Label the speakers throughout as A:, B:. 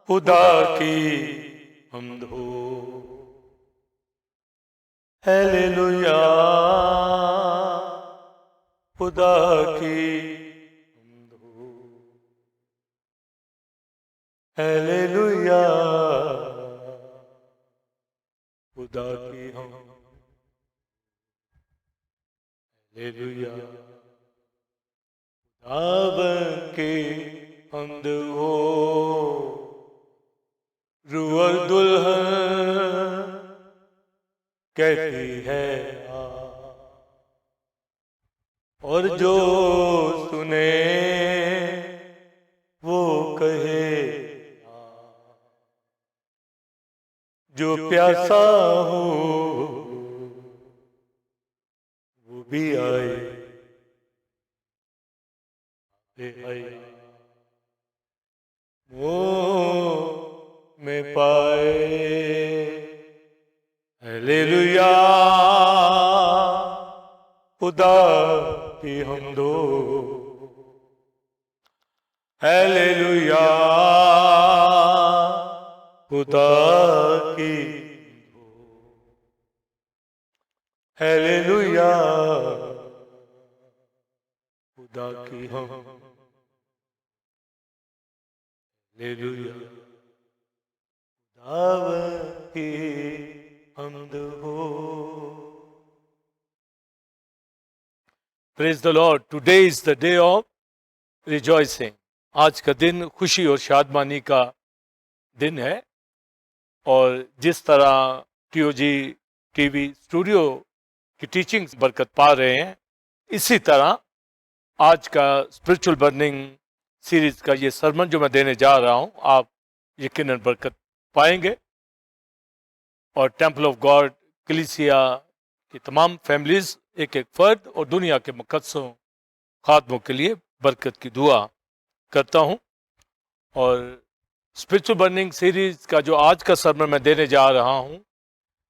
A: خدا کی حمد ہو، ہیلیلویا، خدا کی حمد ہو، ہیلیلویا، خدا کی حمد، ہیلیلویا، خدا کی حمد ہو، روح اور دلہن کہتی ہے اور جو سنے وہ کہے، جو پیاسا ہو وہ بھی آئے، منہ میں پائے، ہیلیلویا، خدا کی حمد ہو، ہیلیلویا، خدا کی حمد ہو، ہیلیلویا، خدا کی حمد، ہیلیلویا، خدا کی حمد ہو۔ Praise the Lord. Today is the day of rejoicing. آج کا دن خوشی اور شادمانی کا دن ہے، اور جس طرح T O G T V studio کی ٹیچنگز برکت پا رہے ہیں، اسی طرح آج کا اسپرچل برننگ سیریز کا یہ سرمن جو میں دینے جا رہا ہوں، آپ یقیناً برکت پائیں گے، اور ٹیمپل آف گاڈ کلیسیا کی تمام فیملیز، ایک ایک فرد اور دنیا کے مقدسوں خادموں کے لیے برکت کی دعا کرتا ہوں۔ اور اسپرچل برننگ سیریز کا جو آج کا سرمن میں دینے جا رہا ہوں،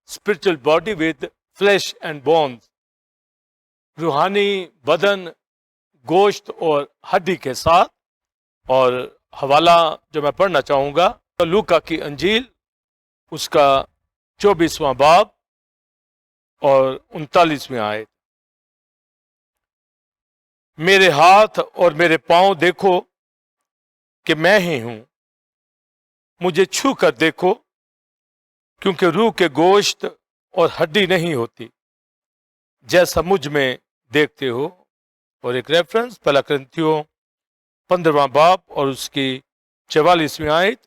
A: spiritual body with flesh and bones, روحانی بدن گوشت اور ہڈی کے ساتھ، اور حوالہ جو میں پڑھنا چاہوں گا لوکا کی انجیل، اس کا 24واں باب اور 39ویں آیت۔ میرے ہاتھ اور میرے پاؤں دیکھو کہ میں ہی ہوں، مجھے چھو کر دیکھو، کیونکہ روح کے گوشت اور ہڈی نہیں ہوتی جیسا مجھ میں دیکھتے ہو۔ اور ایک ریفرنس 1 کرنتھیوں 15واں باب اور اس کی 44ویں آیت،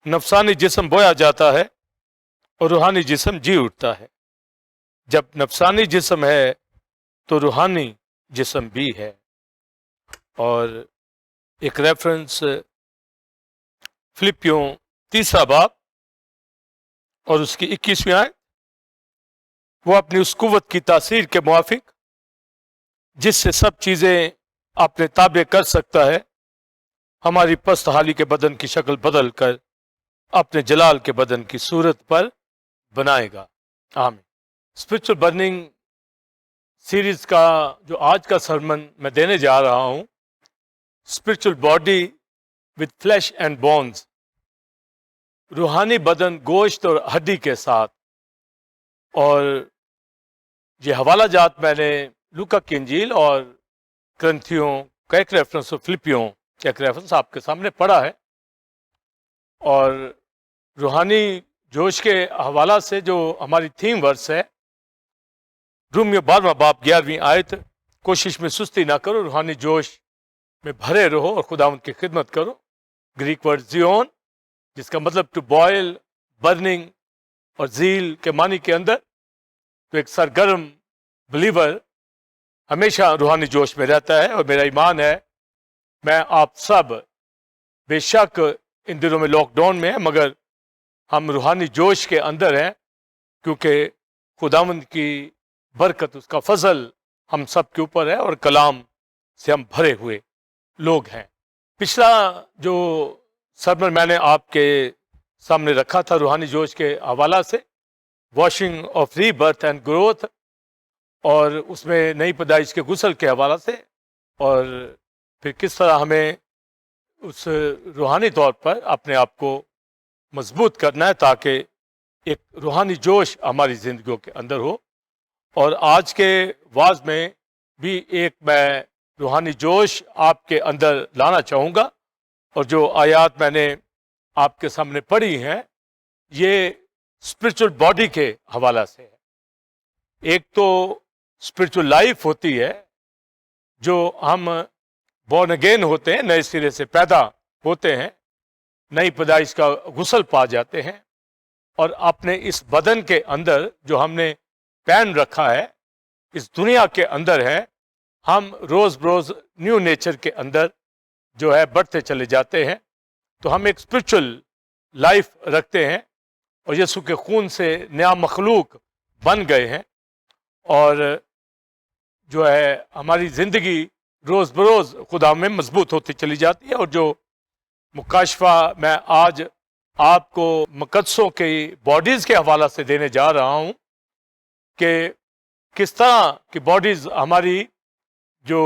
A: نفسانی جسم بویا جاتا ہے اور روحانی جسم جی اٹھتا ہے، جب نفسانی جسم ہے تو روحانی جسم بھی ہے۔ اور ایک ریفرنس فلپیوں 3 باب اور اس کی 21ویں آیت، وہ اپنی اس قوت کی تاثیر کے موافق جس سے سب چیزیں اپنے تابع کر سکتا ہے، ہماری پست حالی کے بدن کی شکل بدل کر اپنے جلال کے بدن کی صورت پر بنائے گا، آمین۔ اسپرچل برننگ سیریز کا جو آج کا سرمن میں دینے جا رہا ہوں، spiritual body with flesh and bones, روحانی بدن گوشت اور ہڈی کے ساتھ، اور یہ حوالہ جات میں نے لوکا کی انجیل اور کرنتھیوں کا ایک ریفرنس اور فلپیوں کا ایک ریفرنس آپ کے سامنے پڑھا ہے۔ اور روحانی جوش کے حوالہ سے جو ہماری تھیم ورس ہے، رومیو 12واں باب 11ویں آیت، کوشش میں سستی نہ کرو، روحانی جوش میں بھرے رہو اور خداوند کی خدمت کرو۔ گریک ورڈ زیون، جس کا مطلب ٹو بوائل، برننگ اور زیل کے معنی کے اندر، تو ایک سرگرم بلیور ہمیشہ روحانی جوش میں رہتا ہے۔ اور میرا ایمان ہے میں آپ سب بے شک ان دنوں میں لاک ڈاؤن میں ہیں، مگر ہم روحانی جوش کے اندر ہیں، کیونکہ خداوند کی برکت، اس کا فضل ہم سب کے اوپر ہے، اور کلام سے ہم بھرے ہوئے لوگ ہیں۔ پچھلا جو سرمن میں نے آپ کے سامنے رکھا تھا روحانی جوش کے حوالہ سے، washing of rebirth and growth, اور اس میں نئی پیدائش کے غسل کے حوالہ سے، اور پھر کس طرح ہمیں اس روحانی طور پر اپنے آپ کو مضبوط کرنا ہے تاکہ ایک روحانی جوش ہماری زندگیوں کے اندر ہو. اور آج کے واعظ میں بھی ایک میں روحانی جوش آپ کے اندر لانا چاہوں گا. اور جو آیات میں نے آپ کے سامنے پڑھی ہیں یہ اسپرچل باڈی کے حوالہ سے ہے. ایک تو اسپرچل لائف ہوتی ہے جو ہم بورن اگین ہوتے ہیں, نئے سرے سے پیدا ہوتے ہیں, نئی پیدائش کا غسل پا جاتے ہیں, اور اپنے اس بدن کے اندر جو ہم نے پہن رکھا ہے اس دنیا کے اندر ہے, ہم روز بروز نیو نیچر کے اندر جو ہے بڑھتے چلے جاتے ہیں. تو ہم ایک اسپرچل لائف رکھتے ہیں اور یسوع کے خون سے نیا مخلوق بن گئے ہیں, اور جو ہے ہماری زندگی روز بروز خدا میں مضبوط ہوتی چلی جاتی ہے. اور جو مکاشفہ میں آج آپ کو مقدسوں کی باڈیز کے حوالہ سے دینے جا رہا ہوں کہ کس طرح کی باڈیز ہماری جو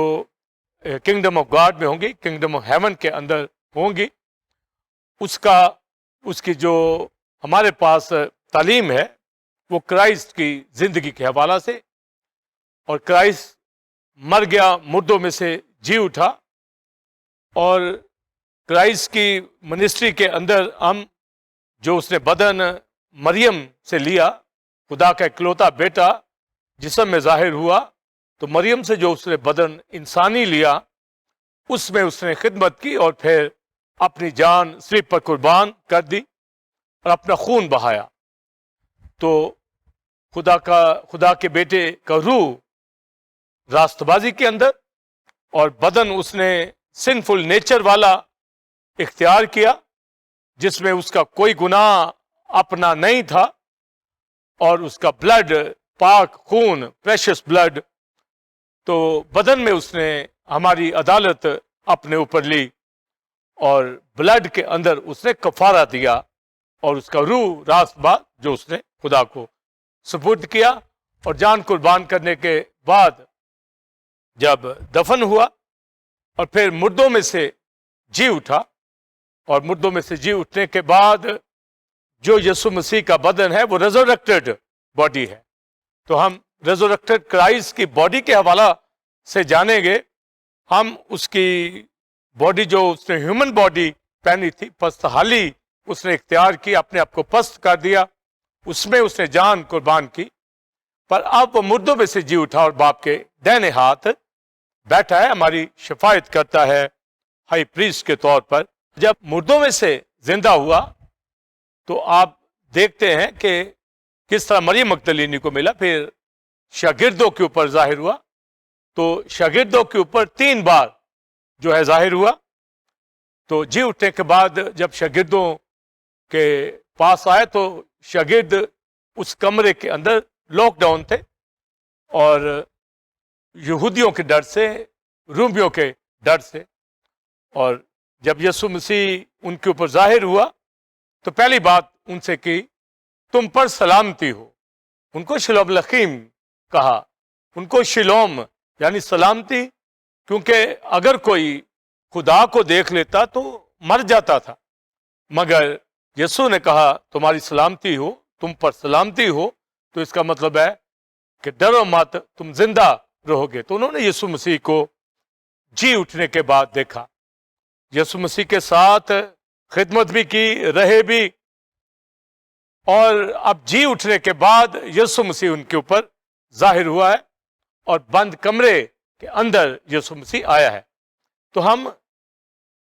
A: کنگڈم آف گاڈ میں ہوں گی, کنگڈم آف ہیون کے اندر ہوں گی, اس کی جو ہمارے پاس تعلیم ہے وہ کرائسٹ کی زندگی کے حوالہ سے. اور کرائسٹ مر گیا, مردوں میں سے جی اٹھا, اور کرائسٹ کی منسٹری کے اندر ہم جو اس نے بدن مریم سے لیا, خدا کا اکلوتا بیٹا جسم میں ظاہر ہوا, تو مریم سے جو اس نے بدن انسانی لیا اس میں اس نے خدمت کی اور پھر اپنی جان صلیب پر قربان کر دی اور اپنا خون بہایا. تو خدا کے بیٹے کا روح راست بازی کے اندر, اور بدن اس نے سنفل نیچر والا اختیار کیا جس میں اس کا کوئی گناہ اپنا نہیں تھا, اور اس کا بلڈ پاک خون, پریشس بلڈ, تو بدن میں اس نے ہماری عدالت اپنے اوپر لی, اور بلڈ کے اندر اس نے کفارہ دیا, اور اس کا روح راست باز جو اس نے خدا کو سپرد کیا. اور جان قربان کرنے کے بعد جب دفن ہوا اور پھر مردوں میں سے جی اٹھا, اور مردوں میں سے جی اٹھنے کے بعد جو یسوع مسیح کا بدن ہے وہ ریزوریکٹڈ باڈی ہے. تو ہم ریزوریکٹڈ کرائسٹ کی باڈی کے حوالہ سے جانیں گے. ہم اس کی باڈی جو اس نے ہیومن باڈی پہنی تھی, پست حالی اس نے اختیار کی, اپنے آپ کو پست کر دیا, اس میں اس نے جان قربان کی, پر اب وہ مردوں میں سے جی اٹھا اور باپ کے دائنے ہاتھ بیٹھا ہے, ہماری شفاعت کرتا ہے ہائی پریسٹ کے طور پر. جب مردوں میں سے زندہ ہوا تو آپ دیکھتے ہیں کہ کس طرح مریم مگدلینی کو ملا, پھر شاگردوں کے اوپر ظاہر ہوا, تو شاگردوں کے اوپر 3 بار جو ہے ظاہر ہوا. تو جی اٹھنے کے بعد جب شاگردوں کے پاس آئے تو شاگرد اس کمرے کے اندر لاک ڈاؤن تھے, اور یہودیوں کے ڈر سے, رومیوں کے ڈر سے. اور جب یسوع مسیح ان کے اوپر ظاہر ہوا تو پہلی بات ان سے کی, تم پر سلامتی ہو. ان کو شلوم لخیم کہا, ان کو شلوم یعنی سلامتی, کیونکہ اگر کوئی خدا کو دیکھ لیتا تو مر جاتا تھا, مگر یسوع نے کہا تمہاری سلامتی ہو, تم پر سلامتی ہو, تو اس کا مطلب ہے کہ ڈرو مت, تم زندہ رہو گے. تو انہوں نے یسوع مسیح کو جی اٹھنے کے بعد دیکھا, یسوع مسیح کے ساتھ خدمت بھی کی, رہے بھی, اور اب جی اٹھنے کے بعد یسوع مسیح ان کے اوپر ظاہر ہوا ہے, اور بند کمرے کے اندر یسوع مسیح آیا ہے. تو ہم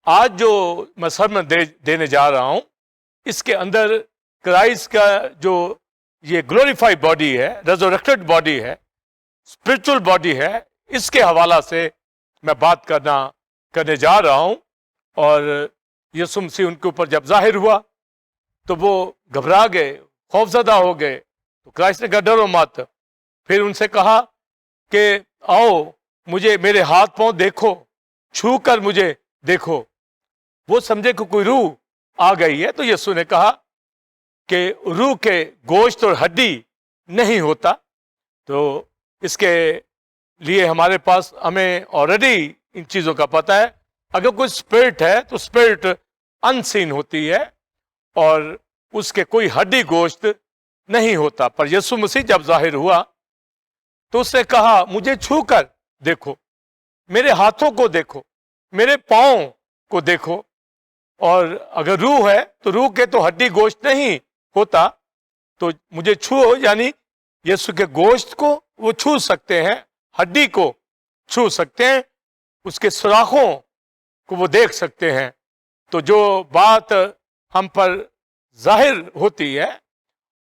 A: آج جو میں سرمن دینے جا رہا ہوں اس کے اندر کرائسٹ کا جو یہ گلوریفائی باڈی ہے, ریزوریکٹڈ باڈی ہے, اسپرچل باڈی ہے, اس کے حوالہ سے میں بات کرنے جا رہا ہوں. اور یسوع مسیح ان کے اوپر جب ظاہر ہوا تو وہ گھبرا گئے, خوف زدہ ہو گئے. تو کرائسٹ نے کہا ڈرو مت. پھر ان سے کہا کہ آؤ مجھے میرے ہاتھ پاؤں دیکھو, چھو کر مجھے دیکھو. وہ سمجھے کہ کوئی روح آ گئی ہے, تو یسوع نے کہا کہ روح کے گوشت اور ہڈی نہیں ہوتا. تو اس کے لیے ہمارے پاس ہمیں آلریڈی ان چیزوں کا پتہ ہے. اگر کوئی اسپرٹ ہے تو اسپرٹ ان سین ہوتی ہے, اور اس کے کوئی ہڈی گوشت نہیں ہوتا. پر یسوع مسیح جب ظاہر ہوا تو اس نے کہا مجھے چھو کر دیکھو، میرے ہاتھوں کو دیکھو، میرے پاؤں کو دیکھو. اور اگر روح ہے تو روح کے تو ہڈی گوشت نہیں ہوتا، تو مجھے چھو، یعنی یسوع کے گوشت کو وہ چھو سکتے ہیں، ہڈی کو چھو سکتے ہیں، اس کے سوراخوں کو وہ دیکھ سکتے ہیں. تو جو بات ہم پر ظاہر ہوتی ہے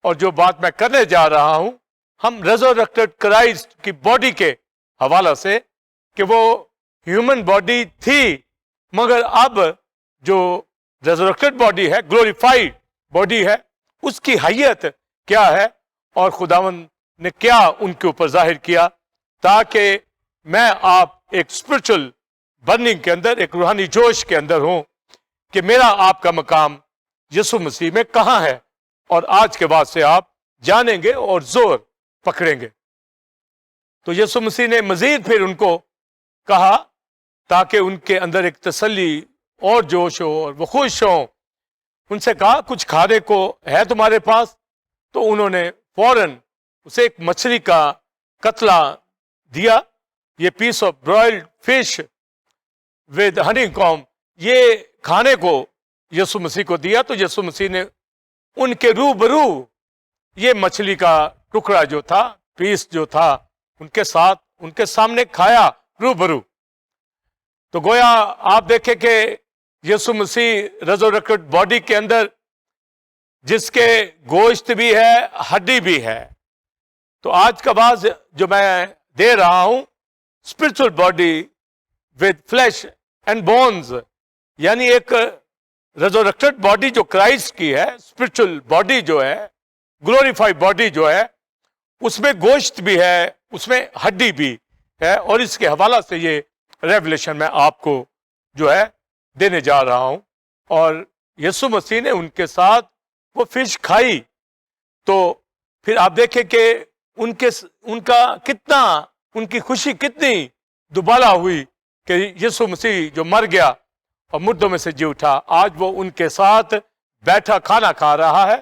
A: اور جو بات میں کرنے جا رہا ہوں، ہم ریزرکٹڈ کرائسٹ کی باڈی کے حوالہ سے، کہ وہ ہیومن باڈی تھی، مگر اب جو ریزرکٹڈ باڈی ہے، گلوریفائڈ باڈی ہے، اس کی حیت کیا ہے اور خداوند نے کیا ان کے اوپر ظاہر کیا، تاکہ میں آپ ایک اسپرچل برننگ کے اندر، ایک روحانی جوش کے اندر ہوں کہ میرا آپ کا مقام یسوع مسیح میں کہاں ہے. اور آج کے بعد سے آپ جانیں گے اور زور پکڑیں گے. تو یسوع مسیح نے مزید پھر ان کو کہا تاکہ ان کے اندر ایک تسلی اور جوش ہو اور وہ خوش ہوں. ان سے کہا کچھ کھانے کو ہے تمہارے پاس؟ تو انہوں نے فوراً اسے ایک مچھلی کا قتلہ دیا. یہ پیس آف برائلڈ فش ود ہنی کام، یہ کھانے کو یسوع مسیح کو دیا. تو یسوع مسیح نے ان کے روبرو یہ مچھلی کا ٹکڑا جو تھا، پیس جو تھا، ان کے ساتھ، ان کے سامنے کھایا روبرو. تو گویا آپ دیکھیں کہ یسوع مسیح ریزرکٹڈ باڈی کے اندر، جس کے گوشت بھی ہے، ہڈی بھی ہے. تو آج کا باز جو میں دے رہا ہوں، spiritual body with flesh and bones, یعنی ایک ریزرکٹڈ باڈی جو کرائسٹ کی ہے، اسپرچل باڈی جو ہے، گلوریفائڈ باڈی جو ہے، اس میں گوشت بھی ہے، اس میں ہڈی بھی ہے. اور اس کے حوالہ سے یہ ریولیشن میں آپ کو جو ہے دینے جا رہا ہوں. اور یسوع مسیح نے ان کے ساتھ وہ فش کھائی. تو پھر آپ دیکھیں کہ ان کا کتنا، ان کی خوشی کتنی دوبالا ہوئی کہ یسوع مسیح جو مر گیا اور مردوں میں سے جی اٹھا، آج وہ ان کے ساتھ بیٹھا کھانا کھا رہا ہے.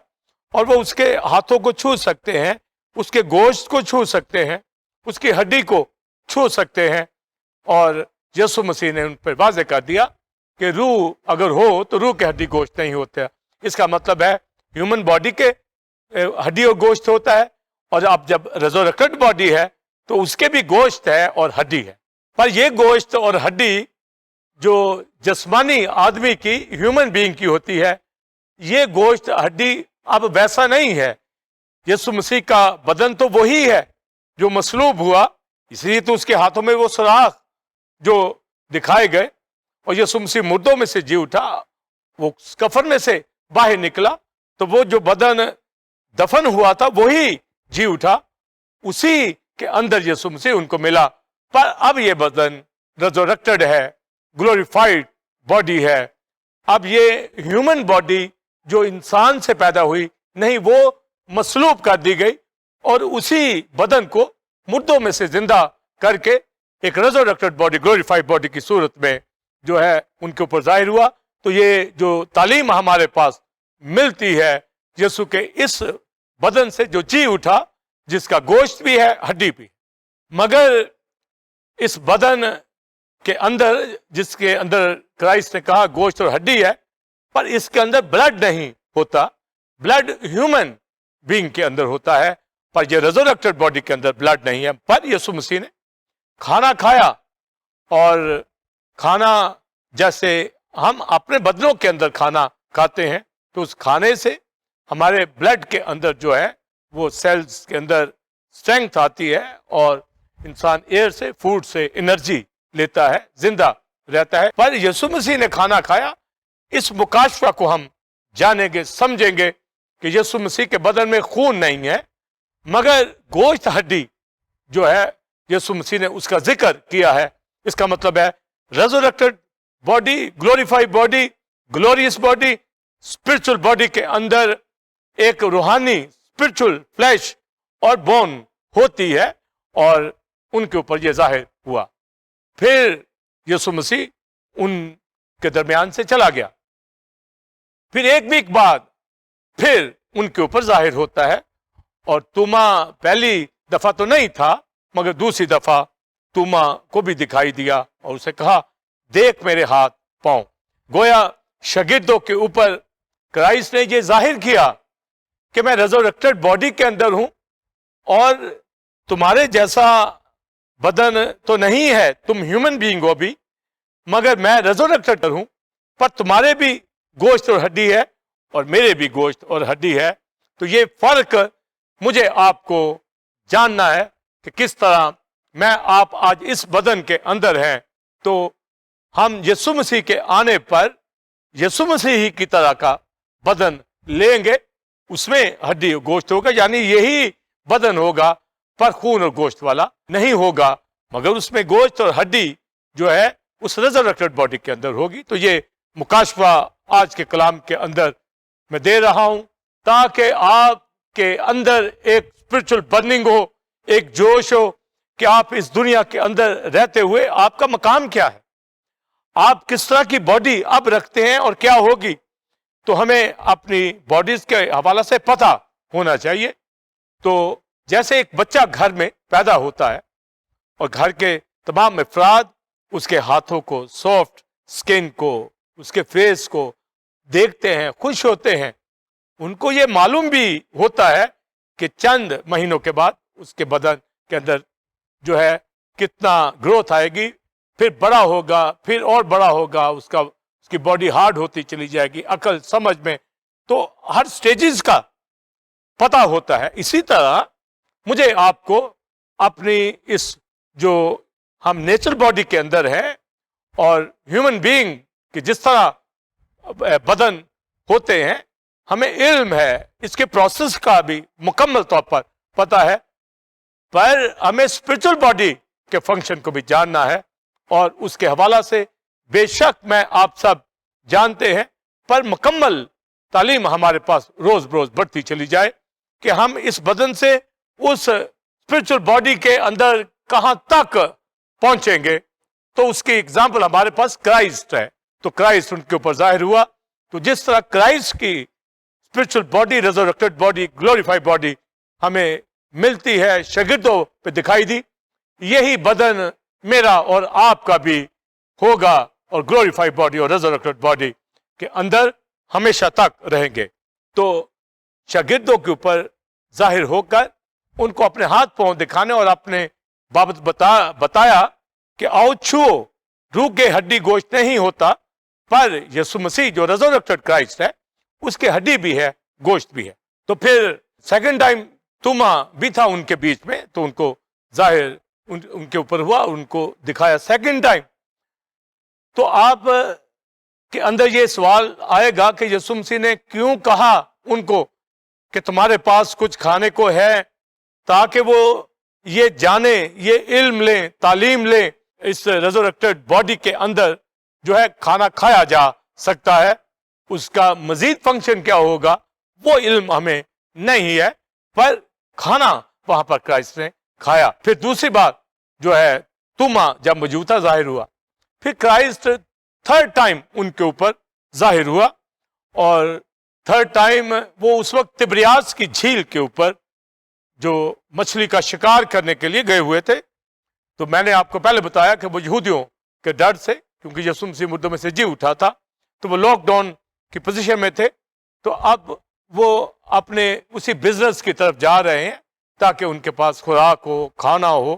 A: اور وہ اس کے ہاتھوں کو چھو سکتے ہیں، اس کے گوشت کو چھو سکتے ہیں، اس کی ہڈی کو چھو سکتے ہیں. اور یسوع مسیح نے ان پر واضح کر دیا کہ روح اگر ہو تو روح کے ہڈی گوشت نہیں ہوتا. اس کا مطلب ہے ہیومن باڈی کے ہڈی اور گوشت ہوتا ہے، اور اب جب ریزرکٹڈ باڈی ہے تو اس کے بھی گوشت ہے اور ہڈی ہے. پر یہ گوشت اور ہڈی جو جسمانی آدمی کی، ہیومن بینگ کی ہوتی ہے، یہ گوشت ہڈی اب ویسا نہیں ہے. یسوع مسیح کا بدن تو وہی ہے جو مصلوب ہوا، اس لیے تو اس کے ہاتھوں میں وہ سوراخ جو دکھائے گئے. اور یسوع مسیح مردوں میں سے جی اٹھا، وہ کفن میں سے باہر نکلا، تو وہ جو بدن دفن ہوا تھا وہی جی اٹھا، اسی کے اندر یسوع مسیح ان کو ملا. پر اب یہ بدن ریزرکٹڈ ہے، گلوریفائڈ باڈی ہے. اب یہ ہیومن باڈی جو انسان سے پیدا ہوئی نہیں، وہ مصلوب کر دی گئی، اور اسی بدن کو مردوں میں سے زندہ کر کے ایک ریزرکٹڈ باڈی، گلوریفائڈ باڈی کی صورت میں جو ہے ان کے اوپر ظاہر ہوا. تو یہ جو تعلیم ہمارے پاس ملتی ہے یسوع کے اس بدن سے جو جی اٹھا، جس کا گوشت بھی ہے، ہڈی بھی، مگر اس بدن کے اندر، جس کے اندر کرائسٹ نے کہا گوشت اور ہڈی ہے، پر اس کے اندر بلڈ نہیں ہوتا. بلڈ ہیومن بینگ کے اندر ہوتا ہے، پر یہ ریزرکٹڈ باڈی کے اندر بلڈ نہیں ہے. پر یسوع مسیح نے کھانا کھایا، اور کھانا جیسے ہم اپنے بدنوں کے اندر کھانا کھاتے ہیں، تو اس کھانے سے ہمارے بلڈ کے اندر جو ہے وہ سیلز کے اندر اسٹرینگتھ آتی ہے، اور انسان ایئر سے، فوڈ سے انرجی لیتا ہے، زندہ رہتا ہے. پر یسوع مسیح نے کھانا کھایا. اس مکاشفہ کو ہم جانیں گے، سمجھیں گے کہ یسوع مسیح کے بدن میں خون نہیں ہے، مگر گوشت ہڈی جو ہے یسوع مسیح نے اس کا ذکر کیا ہے. اس کا مطلب ہے resurrected body, glorified body, glorious body, spiritual body کے اندر ایک روحانی اسپرچل فلیش اور بون ہوتی ہے، اور ان کے اوپر یہ ظاہر ہوا. پھر یسوع مسیح ان کے درمیان سے چلا گیا. پھر ایک ویک بعد پھر ان کے اوپر ظاہر ہوتا ہے. اور توما پہلی دفعہ تو نہیں تھا، مگر دوسری دفعہ توما کو بھی دکھائی دیا اور اسے کہا دیکھ میرے ہاتھ پاؤں. گویا شاگردوں کے اوپر کرائسٹ نے یہ ظاہر کیا کہ میں ریزوریکٹڈ باڈی کے اندر ہوں، اور تمہارے جیسا بدن تو نہیں ہے، تم ہیومن بینگ ہو بھی، مگر میں ریزوریکٹڈ ہوں، پر تمہارے بھی گوشت اور ہڈی ہے اور میرے بھی گوشت اور ہڈی ہے. تو یہ فرق مجھے آپ کو جاننا ہے کہ کس طرح میں آپ آج اس بدن کے اندر ہیں. تو ہم یسوع مسیح کے آنے پر یسوع مسیح ہی کی طرح کا بدن لیں گے، اس میں ہڈی اور گوشت ہوگا، یعنی یہی بدن ہوگا پر خون اور گوشت والا نہیں ہوگا، مگر اس میں گوشت اور ہڈی جو ہے اس ریزرریکٹڈ باڈی کے اندر ہوگی. تو یہ مکاشفہ آج کے کلام کے اندر میں دے رہا ہوں تاکہ آپ کے اندر ایک اسپرچل برننگ ہو، ایک جوش ہو کہ آپ اس دنیا کے اندر رہتے ہوئے آپ کا مقام کیا ہے، آپ کس طرح کی باڈی اب رکھتے ہیں اور کیا ہوگی. تو ہمیں اپنی باڈیز کے حوالے سے پتہ ہونا چاہیے. تو جیسے ایک بچہ گھر میں پیدا ہوتا ہے اور گھر کے تمام افراد اس کے ہاتھوں کو، سافٹ سکن کو، اس کے فیس کو دیکھتے ہیں، خوش ہوتے ہیں، ان کو یہ معلوم بھی ہوتا ہے کہ چند مہینوں کے بعد اس کے بدن کے اندر جو ہے کتنا گروتھ آئے گی، پھر بڑا ہوگا، پھر اور بڑا ہوگا، اس کی باڈی ہارڈ ہوتی چلی جائے گی، عقل سمجھ میں، تو ہر سٹیجز کا پتہ ہوتا ہے. اسی طرح مجھے آپ کو اپنی اس جو ہم نیچرل باڈی کے اندر ہیں اور ہیومن بینگ کہ جس طرح بدن ہوتے ہیں، ہمیں علم ہے اس کے پروسیس کا بھی مکمل طور پر پتہ ہے، پر ہمیں اسپرچل باڈی کے فنکشن کو بھی جاننا ہے. اور اس کے حوالہ سے بے شک میں آپ سب جانتے ہیں، پر مکمل تعلیم ہمارے پاس روز بروز بڑھتی چلی جائے کہ ہم اس بدن سے اس اسپرچل باڈی کے اندر کہاں تک پہنچیں گے. تو اس کی ایگزامپل ہمارے پاس کرائسٹ ہے. تو کرائسٹ ان کے اوپر ظاہر ہوا. تو جس طرح کرائسٹ کی spiritual body, resurrected body, glorify body ہمیں ملتی ہے، شاگردوں پہ دکھائی دی، یہی بدن میرا اور آپ کا بھی ہوگا، اور گلوریفائی باڈی اور ریزرریکٹڈ باڈی کے اندر ہمیشہ تک رہیں گے. تو شاگردوں کے اوپر ظاہر ہو کر ان کو اپنے ہاتھ پاؤں دکھانے اور اپنے بابت بتایا کہ آؤ چھو، روح کے ہڈی گوشت نہیں ہوتا، پر یسوع مسیح جو ریزرریکٹڈ کرائسٹ ہے اس کے ہڈی بھی ہے، گوشت بھی ہے. تو پھر سیکنڈ ٹائم توما بھی تھا ان کے بیچ میں، تو ان کو ظاہر ان کے اوپر ہوا، ان کو دکھایا سیکنڈ ٹائم. تو آپ کے اندر یہ سوال آئے گا کہ یسوع مسیح نے کیوں کہا ان کو کہ تمہارے پاس کچھ کھانے کو ہے، تاکہ وہ یہ جانیں، یہ علم لیں، تعلیم لیں، اس ریزرریکٹڈ باڈی کے اندر جو ہے کھانا کھایا جا سکتا ہے. اس کا مزید فنکشن کیا ہوگا وہ علم ہمیں نہیں ہے، پر کھانا وہاں پر کرائسٹ نے کھایا. پھر دوسری بات جو ہے توما جب موجودہ ظاہر ہوا، پھر کرائسٹ تھرڈ ٹائم ان کے اوپر ظاہر ہوا، اور تھرڈ ٹائم وہ اس وقت تبریاس کی جھیل کے اوپر جو مچھلی کا شکار کرنے کے لیے گئے ہوئے تھے. تو میں نے آپ کو پہلے بتایا کہ وہ یہودیوں کے ڈر سے، کیونکہ یسوع مسیح مردوں میں سے جی اٹھا تھا، تو وہ لاک ڈاؤن کی پوزیشن میں تھے. تو اب وہ اپنے اسی بزنس کی طرف جا رہے ہیں تاکہ ان کے پاس خوراک ہو، کھانا ہو.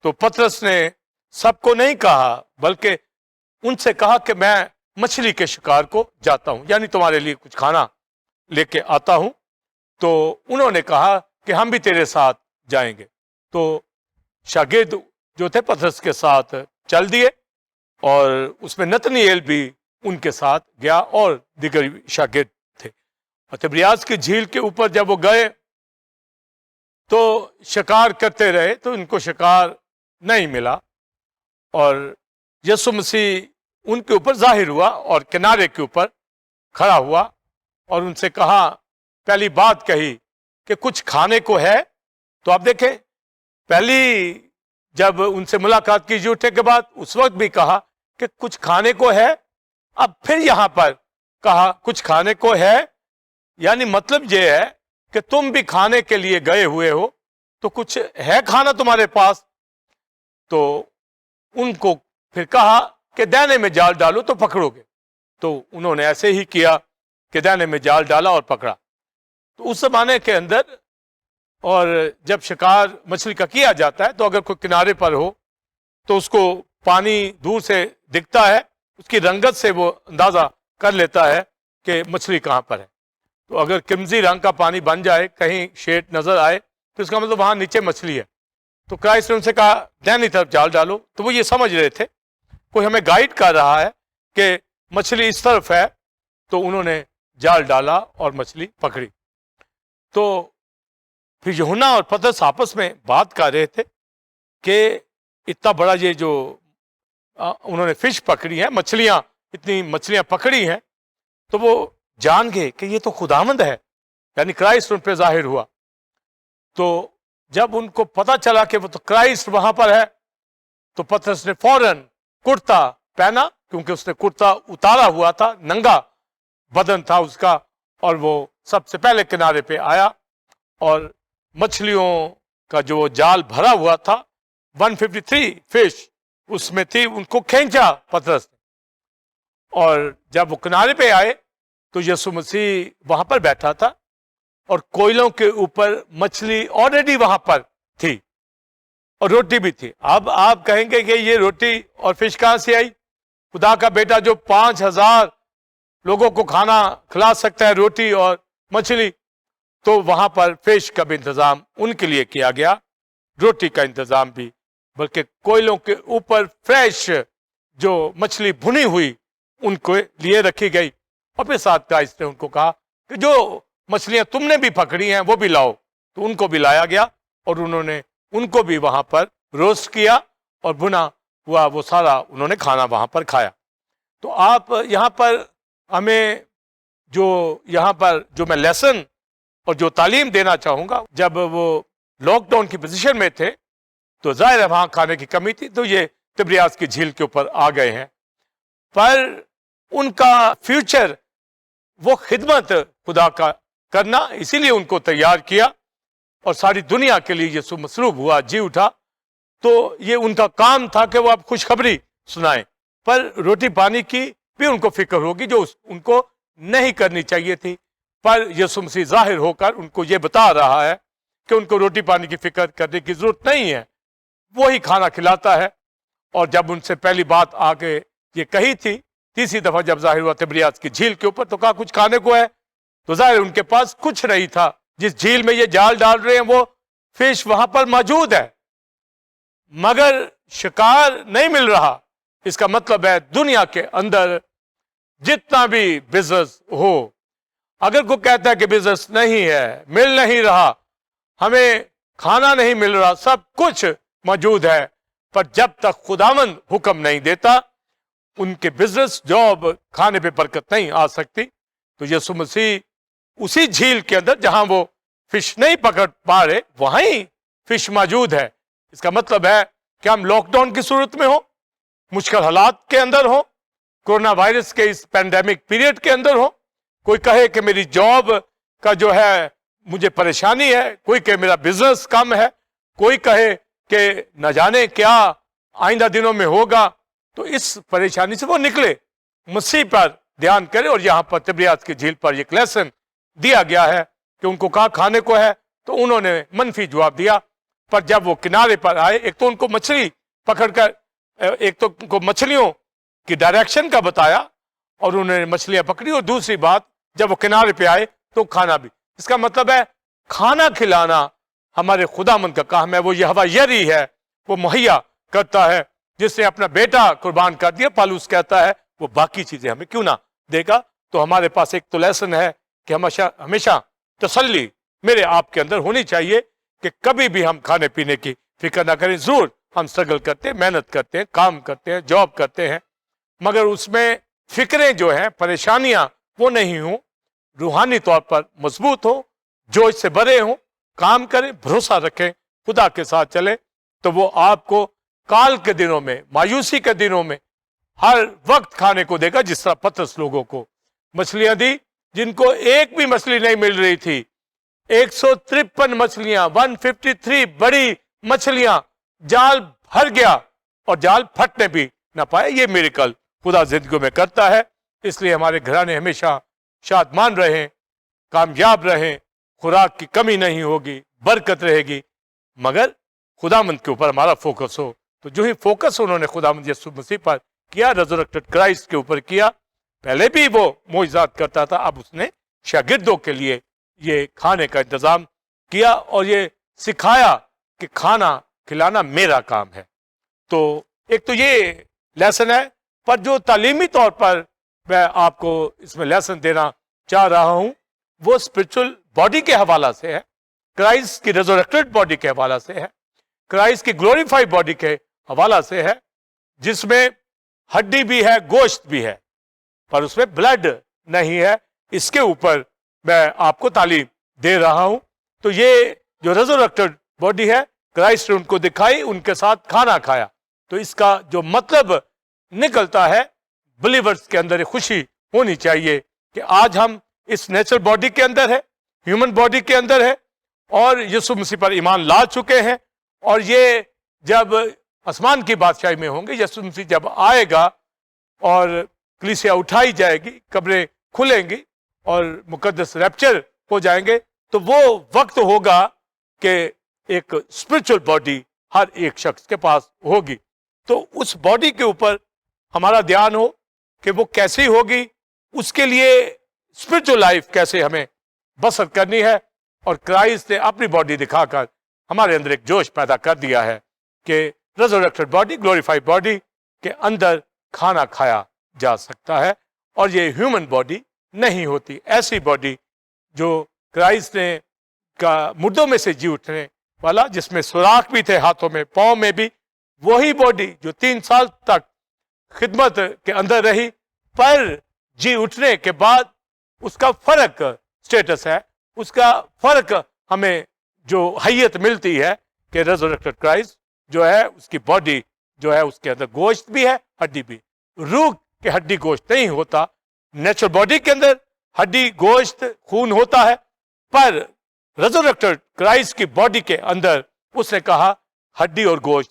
A: تو پطرس نے سب کو نہیں کہا، بلکہ ان سے کہا کہ میں مچھلی کے شکار کو جاتا ہوں، یعنی تمہارے لیے کچھ کھانا لے کے آتا ہوں. تو انہوں نے کہا کہ ہم بھی تیرے ساتھ جائیں گے. تو شاگرد جو تھے پطرس کے ساتھ چل دیے، اور اس میں نتنیل بھی ان کے ساتھ گیا اور دیگر شاگرد تھے. اور تبریاس کی جھیل کے اوپر جب وہ گئے تو شکار کرتے رہے، تو ان کو شکار نہیں ملا، اور یسوع مسیح ان کے اوپر ظاہر ہوا اور کنارے کے اوپر کھڑا ہوا اور ان سے کہا، پہلی بات کہی کہ کچھ کھانے کو ہے. تو آپ دیکھیں، پہلی جب ان سے ملاقات کی جھوٹے کے بعد اس وقت بھی کہا کہ کچھ کھانے کو ہے، اب پھر یہاں پر کہا کچھ کھانے کو ہے. یعنی مطلب یہ ہے کہ تم بھی کھانے کے لیے گئے ہوئے ہو تو کچھ ہے کھانا تمہارے پاس. تو ان کو پھر کہا کہ دانے میں جال ڈالو تو پکڑو گے. تو انہوں نے ایسے ہی کیا کہ دانے میں جال ڈالا اور پکڑا. تو اس زمانے کے اندر اور جب شکار مچھلی کا کیا جاتا ہے تو اگر کوئی کنارے پر ہو تو اس کو پانی دور سے دکھتا ہے, اس کی رنگت سے وہ اندازہ کر لیتا ہے کہ مچھلی کہاں پر ہے. تو اگر کرمزی رنگ کا پانی بن جائے, کہیں شیڈ نظر آئے, تو اس کا مطلب وہاں نیچے مچھلی ہے. تو کرائسٹ نے ان سے کہا دائنی طرف جال ڈالو. تو وہ یہ سمجھ رہے تھے کوئی ہمیں گائیڈ کر رہا ہے کہ مچھلی اس طرف ہے. تو انہوں نے جال ڈالا اور مچھلی پکڑی. تو پھر یوحنا اور پترس آپس میں بات کر رہے تھے کہ اتنا بڑا یہ جو انہوں نے فش پکڑی ہے, مچھلیاں, اتنی مچھلیاں پکڑی ہیں, تو وہ جان گئے کہ یہ تو خداوند ہے, یعنی کرائسٹ ان پہ ظاہر ہوا. تو جب ان کو پتا چلا کہ وہ تو کرائسٹ وہاں پر ہے تو پترس نے فوراً کرتا پہنا, کیونکہ اس نے کرتا اتارا ہوا تھا, ننگا بدن تھا اس کا, اور وہ سب سے پہلے کنارے پہ آیا اور مچھلیوں کا جو جال بھرا ہوا تھا 153 فش اس میں تھی, ان کو کھینچا پترس نے. اور جب وہ کنارے پہ آئے تو یسوع مسیح وہاں پر بیٹھا تھا اور کوئلوں کے اوپر مچھلی آلریڈی وہاں پر تھی اور روٹی بھی تھی. اب آپ کہیں گے کہ یہ روٹی اور فش کہاں سے آئی؟ خدا کا بیٹا جو 5000 لوگوں کو کھانا کھلا سکتا ہے, روٹی اور مچھلی, تو وہاں پر فش کا بھی انتظام ان کے لیے کیا گیا, روٹی کا انتظام بھی, بلکہ کوئلوں کے اوپر فریش جو مچھلی بھنی ہوئی ان کو لیے رکھی گئی. اور پھر ساتھ کا اس نے ان کو کہا کہ جو مچھلیاں تم نے بھی پکڑی ہیں وہ بھی لاؤ. تو ان کو بھی لایا گیا اور انہوں نے ان کو بھی وہاں پر روسٹ کیا اور بھنا ہوا وہ سارا انہوں نے کھانا وہاں پر کھایا. تو آپ یہاں پر ہمیں جو یہاں پر جو میں لیسن اور جو تعلیم دینا چاہوں گا, جب وہ لاک ڈاؤن کی پوزیشن میں تھے تو ظاہر ہے وہاں کھانے کی کمی تھی, تو یہ تبریاس کی جھیل کے اوپر آ گئے ہیں. پر ان کا فیوچر وہ خدمت خدا کا کرنا, اسی لیے ان کو تیار کیا اور ساری دنیا کے لیے یسوع مصلوب ہوا, جی اٹھا. تو یہ ان کا کام تھا کہ وہ اب خوشخبری سنائیں. پر روٹی پانی کی بھی ان کو فکر ہوگی جو ان کو نہیں کرنی چاہیے تھی. پر یسوع مسیح ظاہر ہو کر ان کو یہ بتا رہا ہے کہ ان کو روٹی پانی کی فکر کرنے کی ضرورت نہیں ہے, وہی کھانا کھلاتا ہے. اور جب ان سے پہلی بات آ کے یہ کہی تھی, تیسری دفعہ جب ظاہر ہوا تبریاس کی جھیل کے اوپر, تو کہا کچھ کھانے کو ہے. تو ظاہر ان کے پاس کچھ نہیں تھا. جس جھیل میں یہ جال ڈال رہے ہیں وہ فش وہاں پر موجود ہے, مگر شکار نہیں مل رہا. اس کا مطلب ہے دنیا کے اندر جتنا بھی بزنس ہو, اگر کوئی کہتا ہے کہ بزنس نہیں ہے, مل نہیں رہا, ہمیں کھانا نہیں مل رہا, سب کچھ موجود ہے, پر جب تک خداوند حکم نہیں دیتا ان کے بزنس جاب کھانے پہ برکت نہیں آ سکتی. تو یسوع مسیح اسی جھیل کے اندر جہاں وہ فش نہیں پکڑ پا رہے وہیں فش موجود ہے. اس کا مطلب ہے کہ ہم لاک ڈاؤن کی صورت میں ہوں, مشکل حالات کے اندر ہوں, کورونا وائرس کے اس پینڈیمک پیریڈ کے اندر ہوں, کوئی کہے کہ میری جاب کا جو ہے مجھے پریشانی ہے, کوئی کہے میرا بزنس کم ہے, کوئی کہے کہ نہ جانے کیا آئندہ دنوں میں ہوگا. تو اس پریشانی سے وہ نکلے, مسیح پر دھیان کرے. اور یہاں پر تبریاس کی جھیل پر ایک لیسن دیا گیا ہے کہ ان کو کہا کھانے کو ہے, تو انہوں نے منفی جواب دیا. پر جب وہ کنارے پر آئے, ایک تو ان کو مچھلی پکڑ کر, ایک تو ان کو مچھلیوں کی ڈائریکشن کا بتایا اور انہوں نے مچھلیاں پکڑی, اور دوسری بات جب وہ کنارے پہ آئے تو کھانا بھی. اس کا مطلب ہے کھانا کھلانا ہمارے خداوند کا کام ہے. وہ یہوہ یری ہے, وہ مہیا کرتا ہے, جس نے اپنا بیٹا قربان کر دیا. پالوس کہتا ہے وہ باقی چیزیں ہمیں کیوں نہ دے گا. تو ہمارے پاس ایک تو لیسن ہے کہ ہمیشہ تسلی میرے آپ کے اندر ہونی چاہیے کہ کبھی بھی ہم کھانے پینے کی فکر نہ کریں. ضرور ہم اسٹرگل کرتے ہیں, محنت کرتے ہیں, کام کرتے ہیں, جاب کرتے ہیں, مگر اس میں فکریں جو ہیں, پریشانیاں وہ نہیں ہوں, روحانی طور پر مضبوط ہوں, جوش سے بھرے ہوں, کام کریں, بھروسہ رکھیں, خدا کے ساتھ چلیں. تو وہ آپ کو کال کے دنوں میں, مایوسی کے دنوں میں ہر وقت کھانے کو دے گا, جس طرح پترس لوگوں کو مچھلیاں دی جن کو ایک بھی مچھلی نہیں مل رہی تھی، 153 مچھلیاں، 153 بڑی مچھلیاں، جال بھر گیا اور جال پھٹنے بھی نہ پائے۔ یہ میریکل خدا زندگیوں میں کرتا ہے، اس لیے ہمارے گھرانے ہمیشہ شادمان رہیں، کامیاب رہیں، خوراک کی کمی نہیں ہوگی، برکت رہے گی، مگر خداوند کے اوپر ہمارا فوکس ہو۔ تو جو ہی فوکس انہوں نے خداوند یسوع مسیح پر کیا، ریزریکٹڈ کرائسٹ کے اوپر کیا، پہلے بھی وہ معجزات کرتا تھا، اب اس نے شاگردوں کے لیے یہ کھانے کا انتظام کیا اور یہ سکھایا کہ کھانا کھلانا میرا کام ہے۔ تو ایک تو یہ لیسن ہے، پر جو تعلیمی طور پر میں آپ کو اس میں لیسن دینا چاہ رہا ہوں وہ اسپرچل باڈی کے حوالہ سے ہے، کرائسٹ کی ریزریکٹڈ باڈی کے حوالہ سے ہے، کرائسٹ کی گلوریفائی باڈی کے حوالہ سے ہے، جس میں ہڈی بھی ہے، گوشت بھی ہے، پر اس میں بلڈ نہیں ہے۔ اس کے اوپر میں آپ کو تعلیم دے رہا ہوں۔ تو یہ جو ریزریکٹڈ باڈی ہے، کرائسٹ نے ان کو دکھائی، ان کے ساتھ کھانا کھایا۔ تو اس کا جو مطلب نکلتا ہے، بلیورز کے اندر ایک خوشی ہونی چاہیے کہ آج ہم اس نیچرل باڈی کے اندر ہے، ہیومن باڈی کے اندر ہے، اور یسوع مسیح پر ایمان لا چکے ہیں، اور یہ جب آسمان کی بادشاہی میں ہوں گے، یسوع مسیح جب آئے گا اور کلیسیا اٹھائی جائے گی، قبریں کھلیں گی اور مقدس ریپچر ہو جائیں گے، تو وہ وقت ہوگا کہ ایک اسپرچل باڈی ہر ایک شخص کے پاس ہوگی۔ تو اس باڈی کے اوپر ہمارا دھیان ہو کہ وہ کیسی ہوگی، اس کے لیے اسپرچل لائف کیسے ہمیں بسر کرنی ہے، اور کرائسٹ نے اپنی باڈی دکھا کر ہمارے اندر ایک جوش پیدا کر دیا ہے کہ ریزریکٹڈ باڈی، گلوریفائڈ باڈی کے اندر کھانا کھایا جا سکتا ہے، اور یہ ہیومن باڈی نہیں ہوتی۔ ایسی باڈی جو کرائسٹ نے کا مردوں میں سے جی اٹھنے والا، جس میں سوراخ بھی تھے ہاتھوں میں، پاؤں میں بھی، وہی باڈی جو 3 سال تک خدمت کے اندر رہی، پر جی اٹھنے کے بعد اس کا فرق سٹیٹس ہے، اس کا فرق ہمیں جو حیت ملتی ہے کہ ریزریکٹڈ کرائسٹ جو ہے، اس کی باڈی جو ہے، اس کے اندر گوشت بھی ہے، ہڈی بھی۔ روح کے ہڈی گوشت نہیں ہوتا، نیچرل باڈی کے اندر ہڈی گوشت خون ہوتا ہے، پر ریزریکٹڈ کرائسٹ کی باڈی کے اندر اس نے کہا ہڈی اور گوشت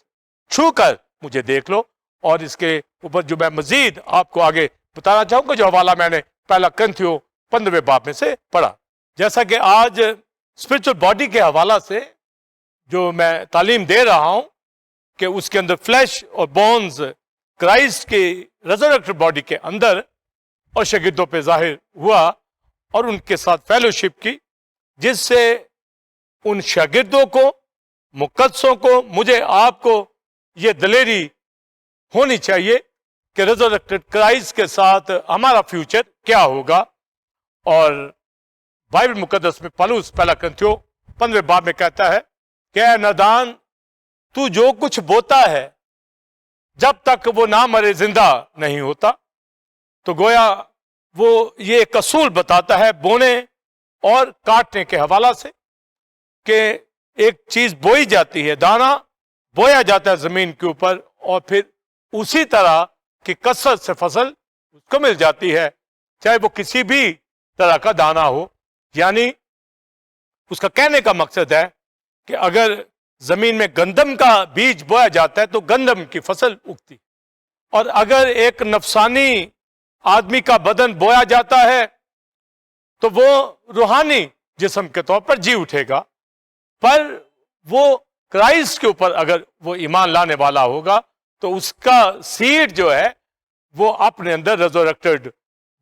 A: چھو کر مجھے دیکھ لو۔ اور اس کے اوپر جو میں مزید آپ کو آگے بتانا چاہوں گا، جو حوالہ میں نے پہلا کرنتھیوں 15ویں باب میں سے پڑھا، جیسا کہ آج اسپرچل باڈی کے حوالہ سے جو میں تعلیم دے رہا ہوں کہ اس کے اندر فلیش اور بونز کرائسٹ کی ریزریکٹڈ باڈی کے اندر اور شاگردوں پہ ظاہر ہوا، اور ان کے ساتھ فیلوشپ کی، جس سے ان شاگردوں کو، مقدسوں کو، مجھے آپ کو یہ دلیری ہونی چاہیے کہ ریزریکٹڈ کرائسٹ کے ساتھ ہمارا فیوچر کیا ہوگا۔ اور بائبل مقدس میں پالوس پہلا کرنتھیوں 15 باب میں کہتا ہے کہ اے نادان، تو جو کچھ بوتا ہے جب تک وہ نہ مرے زندہ نہیں ہوتا۔ تو گویا وہ یہ ایک اصول بتاتا ہے بونے اور کاٹنے کے حوالہ سے، کہ ایک چیز بوئی جاتی ہے، دانا بویا جاتا ہے زمین کے اوپر، اور پھر اسی طرح کی کثرت سے فصل اس کو مل جاتی ہے، چاہے وہ کسی بھی طرح کا دانا ہو۔ یعنی اس کا کہنے کا مقصد ہے کہ اگر زمین میں گندم کا بیج بویا جاتا ہے تو گندم کی فصل اگتی، اور اگر ایک نفسانی آدمی کا بدن بویا جاتا ہے تو وہ روحانی جسم کے طور پر جی اٹھے گا، پر وہ کرائسٹ کے اوپر اگر وہ ایمان لانے والا ہوگا تو اس کا سیڈ جو ہے وہ اپنے اندر ریزریکٹڈ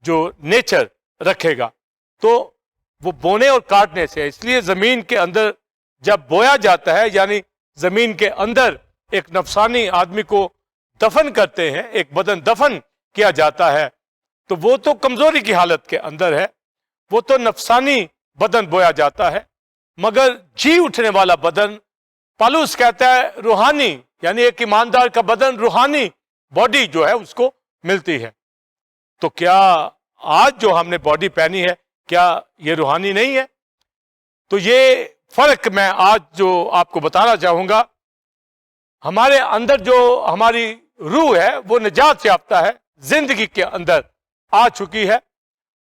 A: جو نیچر رکھے گا۔ تو وہ بونے اور کاٹنے سے، اس لیے زمین کے اندر جب بویا جاتا ہے، یعنی زمین کے اندر ایک نفسانی آدمی کو دفن کرتے ہیں، ایک بدن دفن کیا جاتا ہے، تو وہ تو کمزوری کی حالت کے اندر ہے، وہ تو نفسانی بدن بویا جاتا ہے، مگر جی اٹھنے والا بدن، پالوس کہتا ہے روحانی، یعنی ایک ایماندار کا بدن روحانی باڈی جو ہے اس کو ملتی ہے۔ تو کیا آج جو ہم نے باڈی پہنی ہے، کیا یہ روحانی نہیں ہے؟ تو یہ فرق میں آج جو آپ کو بتانا چاہوں گا، ہمارے اندر جو ہماری روح ہے وہ نجات یافتہ ہے، زندگی کے اندر آ چکی ہے،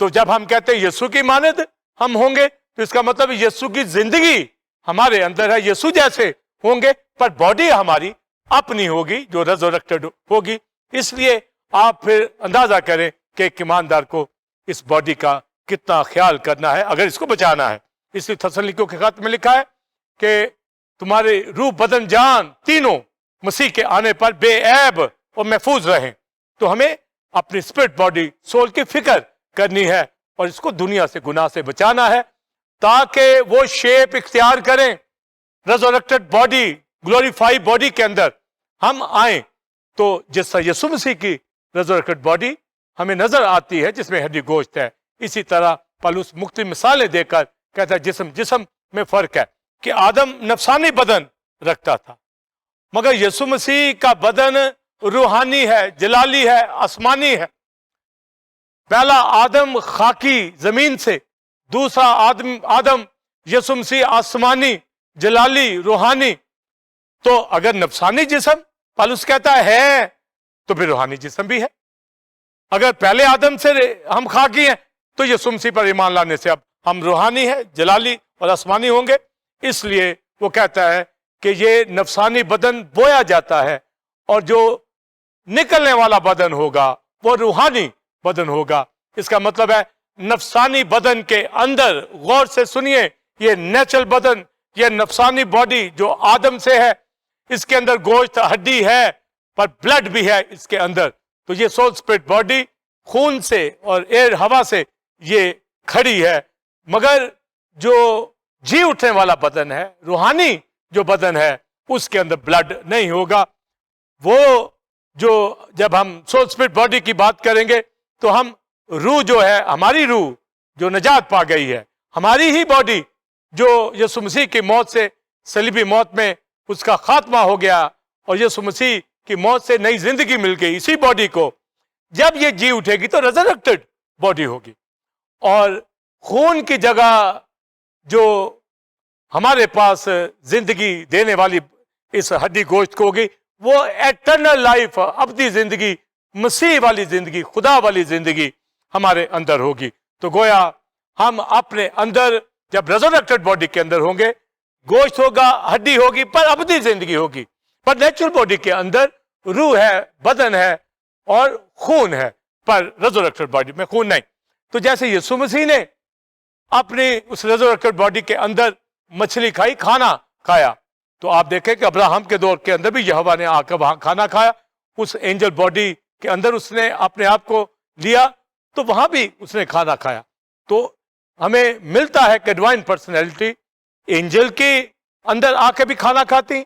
A: تو جب ہم کہتے ہیں یسوع کی مانند ہم ہوں گے تو اس کا مطلب یسوع کی زندگی ہمارے اندر ہے، یسوع جیسے ہوں گے، پر باڈی ہماری اپنی ہوگی جو ریزریکٹڈ ہوگی۔ اس لیے آپ پھر اندازہ کریں کہ ایک ایماندار کو اس باڈی کا کتنا خیال کرنا ہے اگر اس کو بچانا ہے۔ اس لیے تسلنیکیوں کے خط میں لکھا ہے کہ تمہارے روح بدن جان تینوں مسیح کے آنے پر بے عیب اور محفوظ رہیں۔ تو ہمیں اپنی اسپرٹ باڈی سول کی فکر کرنی ہے اور اس کو دنیا سے گناہ سے بچانا ہے تاکہ وہ شیپ اختیار کریں ریزریکٹڈ باڈی، گلوریفائی باڈی کے اندر ہم آئیں۔ تو جس طرح یسوع مسیح کی ریزریکٹڈ باڈی ہمیں نظر آتی ہے جس میں ہڈی گوشت ہے، اسی طرح پالوس مختلف مثالیں دے کر کہتا ہے جسم میں فرق ہے کہ آدم نفسانی بدن رکھتا تھا مگر یسوع مسیح کا بدن روحانی ہے، جلالی ہے، آسمانی ہے۔ پہلا آدم خاکی زمین سے، دوسرا آدم یسوع مسیح آسمانی، جلالی، روحانی۔ تو اگر نفسانی جسم پالوس کہتا ہے تو پھر روحانی جسم بھی ہے۔ اگر پہلے آدم سے ہم خاکی ہیں تو یسوع مسیح پر ایمان لانے سے اب ہم روحانی ہیں، جلالی اور آسمانی ہوں گے۔ اس لیے وہ کہتا ہے کہ یہ نفسانی بدن بویا جاتا ہے اور جو نکلنے والا بدن ہوگا وہ روحانی بدن ہوگا۔ اس کا مطلب ہے نفسانی بدن کے اندر، غور سے سنیے، یہ نیچرل بدن، یہ نفسانی باڈی جو آدم سے ہے، اس کے اندر گوشت ہڈی ہے پر بلڈ بھی ہے اس کے اندر۔ تو یہ سول اسپرٹ باڈی خون سے اور ایئر ہوا سے یہ کھڑی ہے، مگر جو جی اٹھنے والا بدن ہے، روحانی جو بدن ہے، اس کے اندر بلڈ نہیں ہوگا۔ وہ جو جب ہم سول اسپرٹ باڈی کی بات کریں گے تو ہم روح جو ہے، ہماری روح جو نجات پا گئی ہے، ہماری ہی باڈی جو یسوع مسیح کی موت سے، صلیبی موت میں اس کا خاتمہ ہو گیا اور یسوع مسیح کی موت سے نئی زندگی مل گئی، اسی باڈی کو جب یہ جی اٹھے گی تو ریزریکٹڈ باڈی ہوگی، اور خون کی جگہ جو ہمارے پاس زندگی دینے والی اس ہڈی گوشت کو ہوگی وہ ایٹرنل لائف، ابدی زندگی، مسیح والی زندگی، خدا والی زندگی ہمارے اندر ہوگی۔ تو گویا ہم اپنے اندر جب ریزریکٹڈ باڈی کے اندر ہوں گے، گوشت ہوگا، ہڈی ہوگی، پر ابدی زندگی ہوگی۔ پر نیچرل باڈی کے اندر روح ہے، بدن ہے اور خون ہے، پر ریزریکٹڈ باڈی میں خون نہیں۔ تو جیسے یسوع مسیح نے اپنی اس ریزریکٹڈ باڈی کے اندر مچھلی کھائی، کھانا کھایا، تو آپ دیکھیں کہ ابراہم کے دور کے اندر بھی یہوہ نے آ کر وہاں کھانا کھایا، اس اینجل باڈی کے اندر اس نے اپنے آپ کو لیا تو وہاں بھی اس نے کھانا کھایا۔ تو ہمیں ملتا ہے کہ ڈیوائن پرسنالٹی اینجل کے اندر آ کے بھی کھانا کھاتی،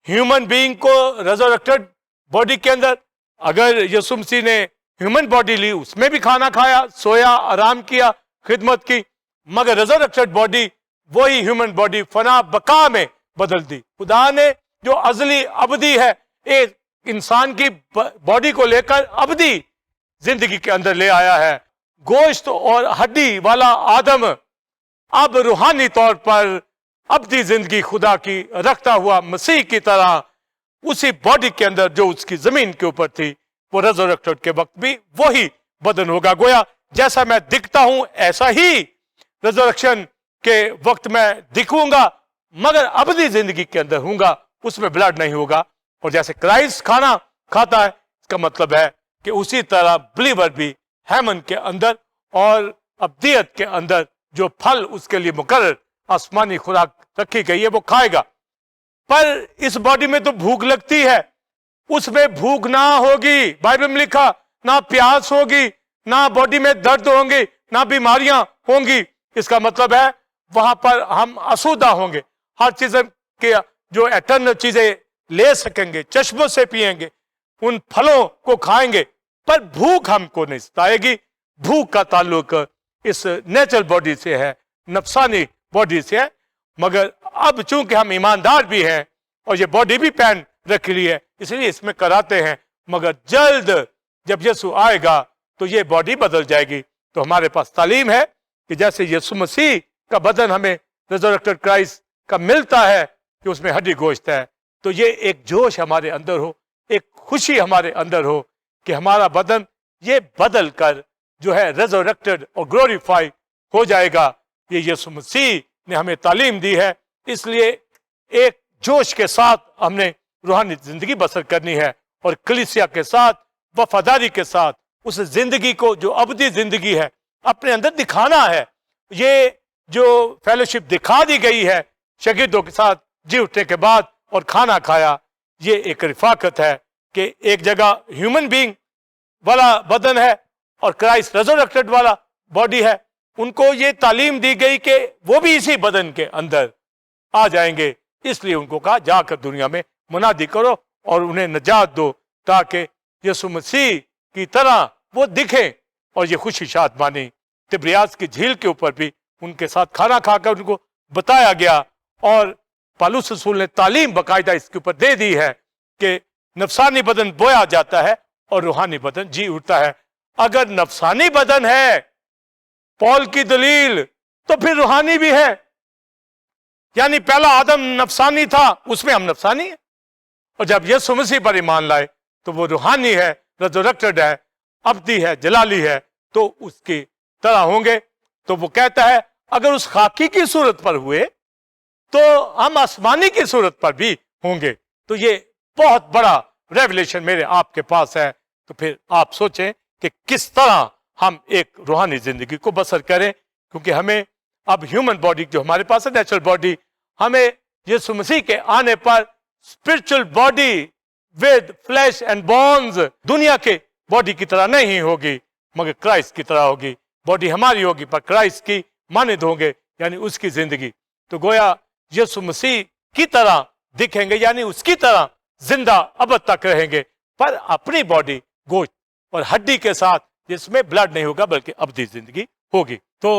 A: ہیومن بینگ کو ریزریکٹڈ باڈی کے اندر، اگر یسوع مسیح نے ہیومن باڈی لی اس میں بھی کھانا کھایا، سویا، آرام کیا، خدمت کی، مگر ریزریکٹڈ باڈی وہی ہیومن باڈی فنا بقا میں بدل دی۔ خدا نے جو ازلی ابدی ہے ایک انسان کی باڈی کو لے کر ابدی زندگی کے اندر لے آیا ہے۔ گوشت اور ہڈی والا آدم اب روحانی طور پر ابدی زندگی خدا کی رکھتا ہوا مسیح کی طرح اسی باڈی کے اندر جو اس کی زمین کے اوپر تھی، وہ ریزریکٹڈ کے وقت بھی وہی بدن ہوگا۔ گویا جیسا میں دکھتا ہوں ایسا ہی ریزریکشن کے وقت میں دکھوں گا، مگر ابدی زندگی کے اندر ہوں گا، اس میں بلڈ نہیں ہوگا۔ اور جیسے کرائسٹ کھانا کھاتا ہے، اس کا مطلب ہے کہ اسی طرح بلیور بھی ہیمن کے اندر اور ابدیت کے اندر جو پھل اس کے لیے مقرر آسمانی خوراک رکھی گئی ہے وہ کھائے گا۔ پر اس باڈی میں تو بھوک لگتی ہے، اس میں بھوک نہ ہوگی، بائبل میں لکھا، نہ پیاس ہوگی، نہ باڈی میں درد ہوں گے، نہ بیماریاں ہوں گی۔ اس کا مطلب ہے وہاں پر ہم آسودہ ہوں گے، ہر چیز کے جو ایٹرنل چیزیں لے سکیں گے، چشموں سے پیئیں گے، ان پھلوں کو کھائیں گے، پر بھوک ہم کو نہیں ستائے گی۔ بھوک کا تعلق اس نیچرل باڈی سے ہے، نفسانی باڈی سے ہے، مگر اب چونکہ ہم ایماندار بھی ہیں اور یہ باڈی بھی پہن رکھ لی ہے، اس لیے اس میں کراتے ہیں، مگر جلد جب یسوع آئے گا تو یہ باڈی بدل جائے گی۔ تو ہمارے پاس تعلیم ہے کہ جیسے یسوع مسیح کا بدن ہمیں ریزریکٹڈ کرائسٹ کا ملتا ہے کہ اس میں ہڈی گوشت ہے، تو یہ ایک جوش ہمارے اندر ہو، ایک خوشی ہمارے اندر ہو کہ ہمارا بدن یہ بدل کر جو ہے ریزوریکٹڈ اور گلوریفائی ہو جائے گا. یہ یسوع مسیح نے ہمیں تعلیم دی ہے. اس لیے ایک جوش کے ساتھ ہم نے روحانی زندگی بسر کرنی ہے اور کلیسیا کے ساتھ وفاداری کے ساتھ اس زندگی کو جو ابدی زندگی ہے اپنے اندر دکھانا ہے. یہ جو فیلوشپ دکھا دی گئی ہے شاگردوں کے ساتھ جی اٹھنے کے بعد اور کھانا کھایا، یہ ایک رفاقت ہے کہ ایک جگہ ہیومن بینگ والا بدن ہے اور کرائسٹ ریزوریکٹڈ والا باڈی ہے. ان کو یہ تعلیم دی گئی کہ وہ بھی اسی بدن کے اندر آ جائیں گے. اس لیے ان کو کہا جا کر دنیا میں منادی کرو اور انہیں نجات دو تاکہ یسوع مسیح کی طرح وہ دکھیں. اور یہ خوشی شادمانی تبریاس کی جھیل کے اوپر بھی ان کے ساتھ کھانا کھا کر ان کو بتایا گیا. اور پالوس رسول نے تعلیم باقاعدہ اس کے اوپر دے دی ہے کہ نفسانی بدن بویا جاتا ہے اور روحانی بدن جی اٹھتا ہے. اگر نفسانی بدن ہے پول کی دلیل تو پھر روحانی بھی ہے. یعنی پہلا آدم نفسانی تھا، اس میں ہم نفسانی ہیں، اور جب یسوع مسیح پر ایمان لائے تو وہ روحانی ہے، ریزوریکٹڈ ہے، ابدی ہے، جلالی ہے، تو اس کی طرح ہوں گے. تو وہ کہتا ہے اگر اس خاکی کی صورت پر ہوئے تو ہم آسمانی کی صورت پر بھی ہوں گے. تو یہ بہت بڑا ریولیشن میرے آپ کے پاس ہے. تو پھر آپ سوچیں کہ کس طرح ہم ایک روحانی زندگی کو بسر کریں، کیونکہ ہمیں اب ہیومن باڈی جو ہمارے پاس ہے نیچرل باڈی، ہمیں یسوع مسیح کے آنے پر spiritual body with flesh and bones دنیا کے باڈی کی طرح نہیں ہوگی مگر کرائسٹ کی طرح ہوگی. باڈی ہماری ہوگی پر کرائسٹ کی مانند ہوں گے، یعنی اس کی زندگی. تو گویا یسوع مسیح کی طرح دکھیں گے، یعنی اس کی طرح زندہ ابد تک رہیں گے، پر اپنی باڈی گوشت اور ہڈی کے ساتھ جس میں بلڈ نہیں ہوگا بلکہ ابدی زندگی ہوگی. تو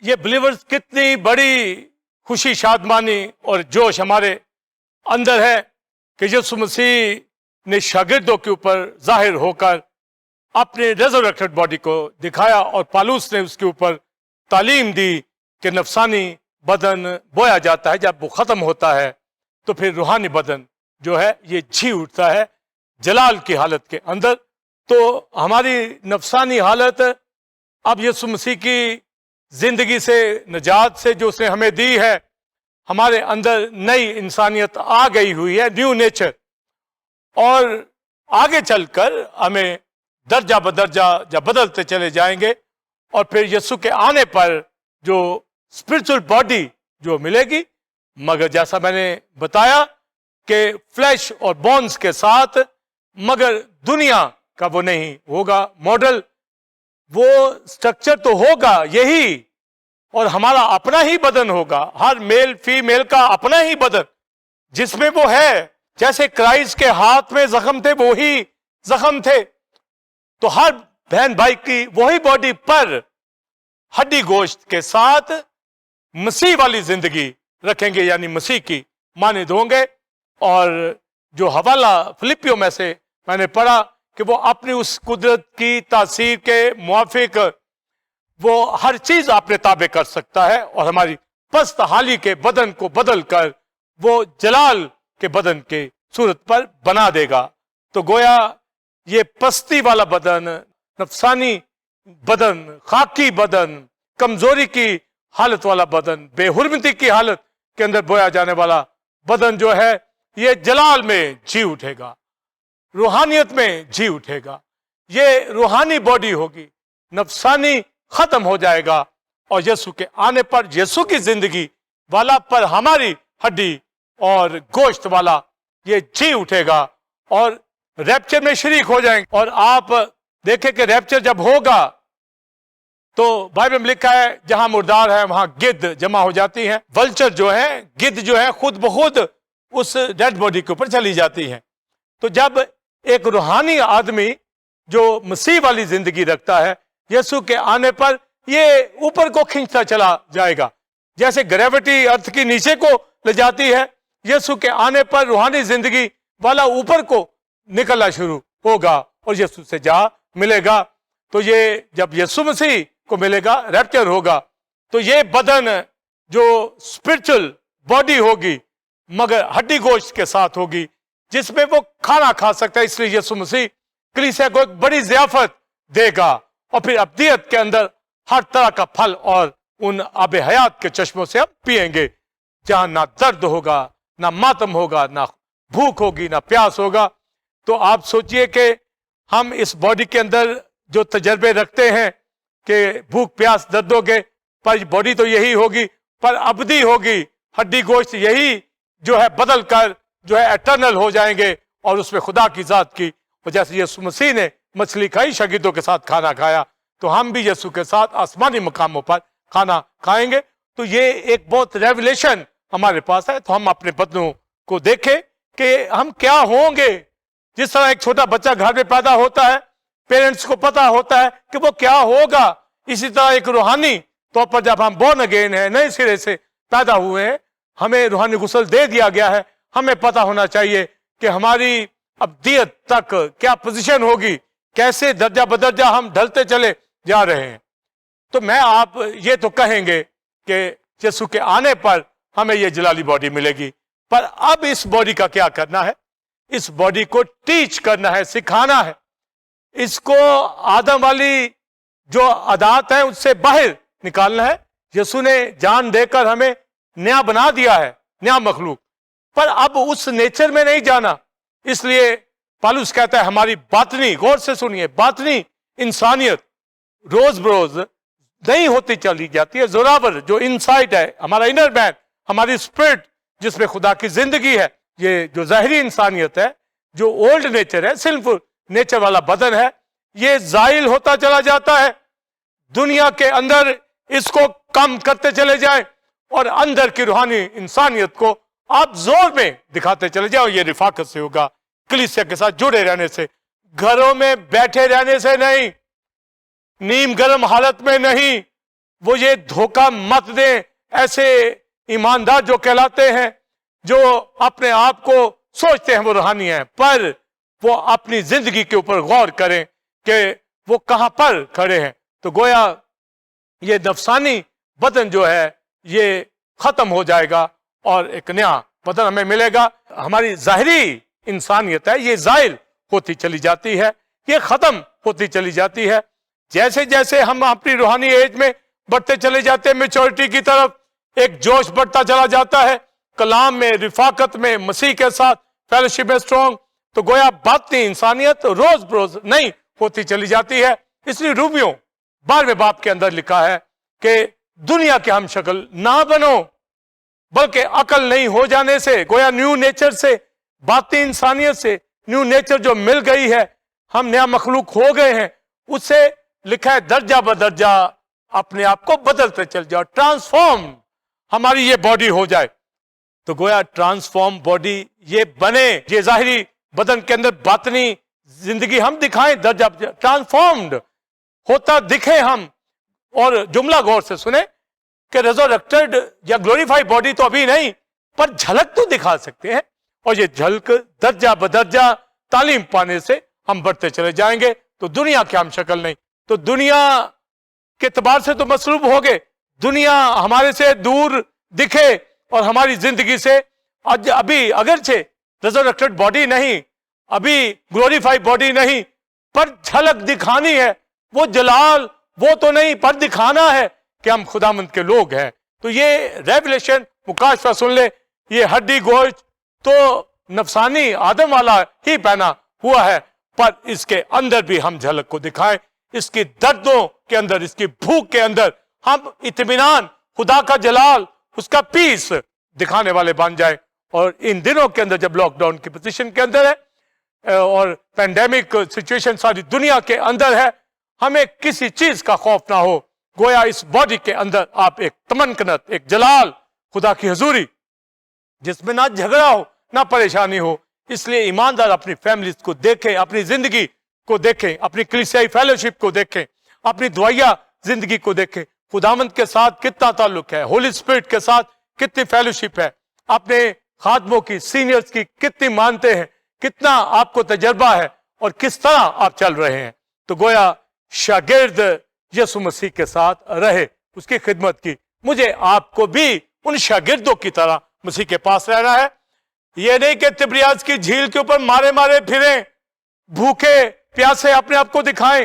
A: یہ بلیورز کتنی بڑی خوشی شادمانی اور جوش ہمارے اندر ہے کہ یسوع مسیح نے شاگردوں کے اوپر ظاہر ہو کر اپنے ریزوریکٹڈ باڈی کو دکھایا، اور پالوس نے اس کے اوپر تعلیم دی کہ نفسانی بدن بویا جاتا ہے، جب وہ ختم ہوتا ہے تو پھر روحانی بدن جو ہے یہ جی اٹھتا ہے جلال کی حالت کے اندر. تو ہماری نفسانی حالت اب یسوع مسیح کی زندگی سے، نجات سے جو اس نے ہمیں دی ہے، ہمارے اندر نئی انسانیت آ گئی ہوئی ہے، نیو نیچر. اور آگے چل کر ہمیں درجہ بدرجہ جب بدلتے چلے جائیں گے، اور پھر یسوع کے آنے پر جو اسپرچل باڈی جو ملے گی، مگر جیسا میں نے بتایا کہ فلیش اور بونز کے ساتھ، مگر دنیا کا وہ نہیں ہوگا ماڈل. وہ سٹرکچر تو ہوگا یہی، اور ہمارا اپنا ہی بدن ہوگا، ہر میل فیمیل کا اپنا ہی بدن جس میں وہ ہے. جیسے کرائسٹ کے ہاتھ میں زخم تھے وہی زخم تھے، تو ہر بہن بھائی کی وہی باڈی پر ہڈی گوشت کے ساتھ مسیح والی زندگی رکھیں گے، یعنی مسیح کی مانند ہوں گے. اور جو حوالہ فلپیوں میں سے میں نے پڑھا کہ وہ اپنی اس قدرت کی تاثیر کے موافق وہ ہر چیز اپنے تابع کر سکتا ہے، اور ہماری پست حالی کے بدن کو بدل کر وہ جلال کے بدن کے صورت پر بنا دے گا. تو گویا یہ پستی والا بدن، نفسانی بدن، خاکی بدن، کمزوری کی حالت والا بدن، بے حرمتی کی حالت کے اندر بویا جانے والا بدن جو ہے یہ جلال میں جی اٹھے گا، روحانیت میں جی اٹھے گا. یہ روحانی باڈی ہوگی، نفسانی ختم ہو جائے گا، اور یسوع کے آنے پر یسوع کی زندگی والا پر ہماری ہڈی اور گوشت والا یہ جی اٹھے گا، اور ریپچر میں شریک ہو جائیں گے. اور آپ دیکھیں کہ ریپچر جب ہوگا تو بائبل میں لکھا ہے جہاں مردار ہے وہاں گدھ جمع ہو جاتی ہیں. ولچر جو ہے، گدھ جو ہے، خود بخود اس ڈیڈ باڈی کے اوپر چلی جاتی ہیں. تو جب ایک روحانی آدمی جو مسیح والی زندگی رکھتا ہے، یسوع کے آنے پر یہ اوپر کو کھینچتا چلا جائے گا، جیسے گریوٹی ارتھ کی نیچے کو لے جاتی ہے. یسوع کے آنے پر روحانی زندگی والا اوپر کو نکلنا شروع ہوگا اور یسوع سے جا ملے گا. تو یہ جب یسوع مسیح کو ملے گا، ریپچر ہوگا، تو یہ بدن جو اسپرچل باڈی ہوگی مگر ہڈی گوشت کے ساتھ ہوگی، جس میں وہ کھانا کھا سکتا ہے. اس لیے یسوع مسیح کلیسیا کو ایک بڑی ضیافت دے گا، اور پھر ابدیت کے اندر ہر طرح کا پھل اور ان آب حیات کے چشموں سے ہم پیئیں گے، جہاں نہ درد ہوگا، نہ ماتم ہوگا، نہ بھوک ہوگی، نہ پیاس ہوگا۔ تو آپ سوچئے کہ ہم اس باڈی کے اندر جو تجربے رکھتے ہیں کہ بھوک پیاس دردوں کے، پر باڈی تو یہی ہوگی، پر ابدی ہوگی، ہڈی گوشت یہی جو ہے بدل کر جو ہے ایٹرنل ہو جائیں گے، اور اس میں خدا کی ذات کی، جیسے یسوع مسیح نے مچھلی کھائی، شاگردوں کے ساتھ کھانا کھایا، تو ہم بھی یسوع کے ساتھ آسمانی مقاموں پر کھانا کھائیں گے۔ تو یہ ایک بہت ریولیشن ہمارے پاس ہے۔ تو ہم اپنے بدنوں کو دیکھیں کہ ہم کیا ہوں گے۔ جس طرح ایک چھوٹا بچہ گھر میں پیدا ہوتا ہے، پیرنٹس کو پتا ہوتا ہے کہ وہ کیا ہوگا، اسی طرح ایک روحانی طور پر جب ہم بورن اگین ہیں، نئے سرے سے پیدا ہوئے ہیں، ہمیں روحانی غسل دے دیا گیا ہے، ہمیں پتا ہونا چاہیے کہ ہماری ابدیت تک کیا پوزیشن ہوگی، کیسے درجہ بدرجہ ہم ڈھلتے چلے جا رہے ہیں۔ تو میں آپ یہ تو کہیں گے کہ یسوع کے آنے پر ہمیں یہ جلالی باڈی ملے گی، پر اب اس باڈی کا کیا کرنا ہے؟ اس باڈی کو ٹیچ کرنا ہے، سکھانا ہے، اس کو آدم والی جو عادات ہیں اس سے باہر نکالنا ہے۔ یسوع نے جان دے کر ہمیں نیا بنا دیا ہے، نیا مخلوق، پر اب اس نیچر میں نہیں جانا۔ اس لیے پالوس کہتا ہے ہماری باطنی، غور سے سنیے، باطنی انسانیت روز بروز نہیں ہوتی چلی جاتی ہے، زوراور جو انسائٹ ہے، ہمارا انر مین، ہماری اسپرٹ جس میں خدا کی زندگی ہے، یہ جو ظاہری انسانیت ہے، جو اولڈ نیچر ہے، سنفل نیچر والا بدن ہے، یہ زائل ہوتا چلا جاتا ہے۔ دنیا کے اندر اس کو کم کرتے چلے جائیں اور اندر کی روحانی انسانیت کو آپ زور میں دکھاتے چلے جاؤ۔ یہ رفاقت سے ہوگا، کلیسیا کے ساتھ جڑے رہنے سے، گھروں میں بیٹھے رہنے سے نہیں، نیم گرم حالت میں نہیں۔ وہ یہ دھوکہ مت دیں ایسے ایماندار جو کہلاتے ہیں، جو اپنے آپ کو سوچتے ہیں وہ روحانی ہیں، پر وہ اپنی زندگی کے اوپر غور کریں کہ وہ کہاں پر کھڑے ہیں۔ تو گویا یہ نفسانی بدن جو ہے یہ ختم ہو جائے گا اور ایک نیا بدن ہمیں ملے گا۔ ہماری ظاہری انسانیت ہے یہ زائل ہوتی چلی جاتی ہے، یہ ختم ہوتی چلی جاتی ہے۔ جیسے جیسے ہم اپنی روحانی ایج میں بڑھتے چلے جاتے ہیں، میچورٹی کی طرف ایک جوش بڑھتا چلا جاتا ہے، کلام میں، رفاقت میں، مسیح کے ساتھ فیلوشپ میں اسٹرانگ، تو گویا باطنی انسانیت روز بروز نہیں ہوتی چلی جاتی ہے۔ اس لیے رومیو 12ویں باب کے اندر لکھا ہے کہ دنیا کے ہم شکل نہ بنو، بلکہ عقل نہیں ہو جانے سے، گویا نیو نیچر سے، باطنی انسانیت سے نیو نیچر جو مل گئی ہے، ہم نیا مخلوق ہو گئے ہیں، اس سے لکھا ہے درجہ بدرجہ اپنے آپ کو بدلتے چل جاؤ، ٹرانسفارم ہماری یہ باڈی ہو جائے۔ تو گویا ٹرانسفارم باڈی یہ بنے، یہ ظاہری بدن کے اندر باطنی زندگی ہم دکھائیں، درجہ ٹرانسفارمڈ ہوتا دکھیں ہم۔ اور جملہ غور سے سنیں کہ ریزورکٹڈ یا گلوریفائی باڈی تو ابھی نہیں، پر جھلک تو دکھا سکتے ہیں، اور یہ جھلک درجہ بدرجہ تعلیم پانے سے ہم بڑھتے چلے جائیں گے۔ تو دنیا کی ہم شکل نہیں، تو دنیا کے اعتبار سے تو مصروف ہو گئے، دنیا ہمارے سے دور دکھے اور ہماری زندگی سے ابھی اگرچہ ریزورکٹڈ باڈی نہیں، ابھی گلوریفائی باڈی نہیں، پر جھلک دکھانی ہے، وہ جلال وہ تو نہیں، پر دکھانا ہے کہ ہم خداوند کے لوگ ہیں۔ تو یہ ریولیشن مکاشفہ سن لے، یہ ہڈی گوشت تو نفسانی آدم والا ہی پہنا ہوا ہے، پر اس کے اندر بھی ہم جھلک کو دکھائیں، اس کی دردوں کے اندر، اس کی بھوک کے اندر ہم اطمینان، خدا کا جلال، اس کا پیس دکھانے والے بن جائیں۔ اور ان دنوں کے اندر جب لاک ڈاؤن کی پوزیشن کے اندر ہے اور پینڈیمک سچویشن ساری دنیا کے اندر ہے، ہمیں کسی چیز کا خوف نہ ہو۔ گویا اس باڈی کے اندر آپ ایک تمکنت، ایک جلال، خدا کی حضوری، جس میں نہ جھگڑا ہو نہ پریشانی ہو۔ اس لیے ایماندار اپنی فیملیز کو دیکھیں، اپنی زندگی کو دیکھیں، اپنی کلیسیائی فیلوشپ کو دیکھیں، اپنی دعائیا زندگی کو دیکھیں، خداوند کے ساتھ کتنا تعلق ہے، ہولی اسپرٹ کے ساتھ کتنی فیلوشپ ہے، اپنے خادموں کی، سینئرز کی کتنی مانتے ہیں، کتنا آپ کو تجربہ ہے، اور کس طرح آپ چل رہے ہیں۔ تو گویا شاگرد یسوع مسیح کے ساتھ رہے، اس کی خدمت کی۔ مجھے آپ کو بھی ان شاگردوں کی طرح مسیح کے پاس رہنا ہے۔ یہ نہیں کہ تبریاس کی جھیل کے اوپر مارے مارے پھریں، بھوکے پیاسے اپنے آپ کو دکھائیں،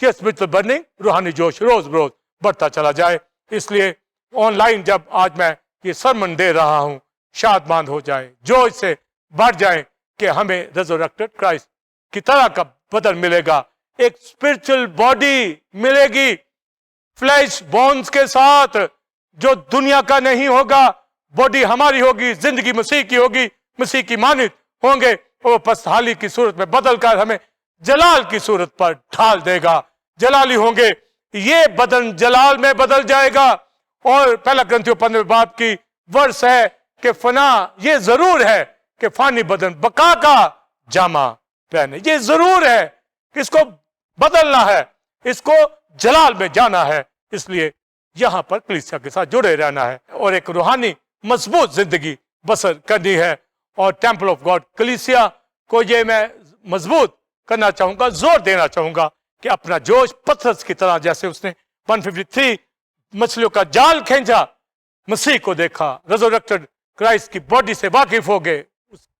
A: یہ spiritual burning روحانی جوش روز بروز بڑھتا چلا جائے. اس لیے آن لائن جب آج میں یہ سرمن دے رہا ہوں شادمان ہو جائیں, جوش سے بڑھ جائیں کہ ہمیں ریزریکٹڈ کرائسٹ کی طرح کا بدن ملے گا, ایک اسپرچل باڈی ملے گی فلیش بونز کے ساتھ, جو دنیا کا نہیں ہوگا. باڈی ہماری ہوگی, زندگی مسیح کی ہوگی, مسیح کی مانند ہوں گے. وہ پس حالی کی صورت میں بدل کر ہمیں جلال کی صورت پر ڈھال دے گا, جلالی ہوں گے. یہ بدن جلال میں بدل جائے گا. اور پہلا گرنتھیوں 15 باب کی ورس ہے کہ فنا یہ ضرور ہے کہ فانی بدن بقا کا جامہ پہنے. یہ ضرور ہے کہ اس کو بدلنا ہے, اس کو جلال میں جانا ہے. اس لیے یہاں پر کلیسیا کے ساتھ جڑے رہنا ہے اور ایک روحانی مضبوط زندگی بسر کرنی ہے. اور ٹیمپل آف گاڈ کلیسیا کو یہ میں مضبوط کرنا چاہوں گا, زور دینا چاہوں گا کہ اپنا جوش پترس کی طرح, جیسے اس نے 153 مچھلیوں کا جال کھینچا, مسیح کو دیکھا, ریزریکٹڈ کرائسٹ کی باڈی سے واقف ہو گئے,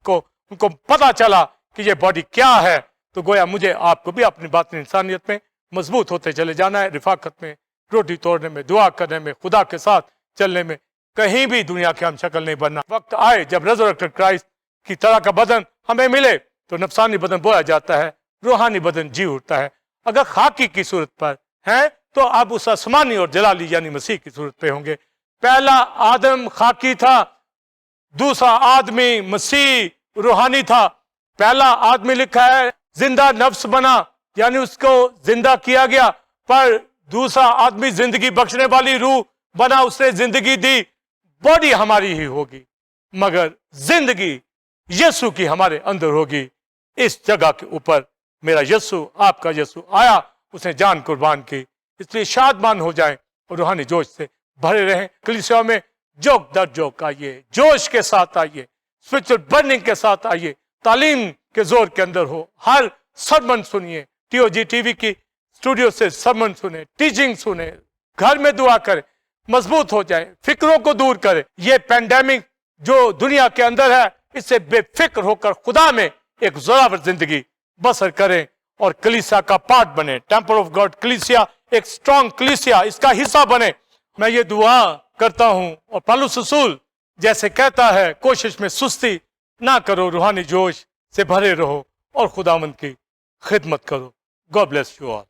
A: ان کو پتا چلا کہ یہ باڈی کیا ہے. تو گویا مجھے آپ کو بھی اپنی باطنی انسانیت میں مضبوط ہوتے چلے جانا ہے, رفاقت میں, روٹی توڑنے میں, دعا کرنے میں, خدا کے ساتھ چلنے میں. کہیں بھی دنیا کے ہم شکل نہیں بننا. وقت آئے جب ریزریکٹڈ کرائسٹ کی طرح کا بدن ہمیں ملے تو نفسانی بدن بویا جاتا ہے, روحانی بدن جی اٹھتا ہے. اگر خاکی کی صورت پر ہیں تو اب اس آسمانی اور جلالی یعنی مسیح کی صورت پہ ہوں گے. پہلا آدم خاکی تھا, دوسرا آدمی مسیح روحانی تھا. پہلا آدمی لکھا ہے زندہ نفس بنا, یعنی اس کو زندہ کیا گیا, پر دوسرا آدمی زندگی بخشنے والی روح بنا, اس نے زندگی دی. باڈی ہماری ہی ہوگی مگر زندگی یسوع کی ہمارے اندر ہوگی. اس جگہ کے اوپر میرا یسوع, آپ کا یسوع آیا, اس نے جان قربان کی. اس لیے شادمان ہو جائیں اور روحانی جوش سے بھرے رہیں. کلیسیا میں جوک در جوک آئیے, جوش کے ساتھ آئیے, اسپرچل برننگ کے ساتھ آئیے, تعلیم کے زور کے اندر ہو. ہر سرمن سنیے, T O G T V کی اسٹوڈیو سے سرمن سنیں, ٹیچنگ سنیں, گھر میں دعا کریں, مضبوط ہو جائیں, فکروں کو دور کریں. یہ پینڈیمک جو دنیا کے اندر ہے اس سے بے فکر ہو کر خدا میں ایک زوراور زندگی بسر کریں اور کلیسیا کا پارٹ بنے. ٹیمپل آف گاڈ کلیسیا ایک اسٹرانگ کلیسیا, اس کا حصہ بنے. میں یہ دعا کرتا ہوں اور پالوس رسول جیسے کہتا ہے, کوشش میں سستی نہ کرو, روحانی جوش سے بھرے رہو اور خداوند کی خدمت کرو. God bless you all.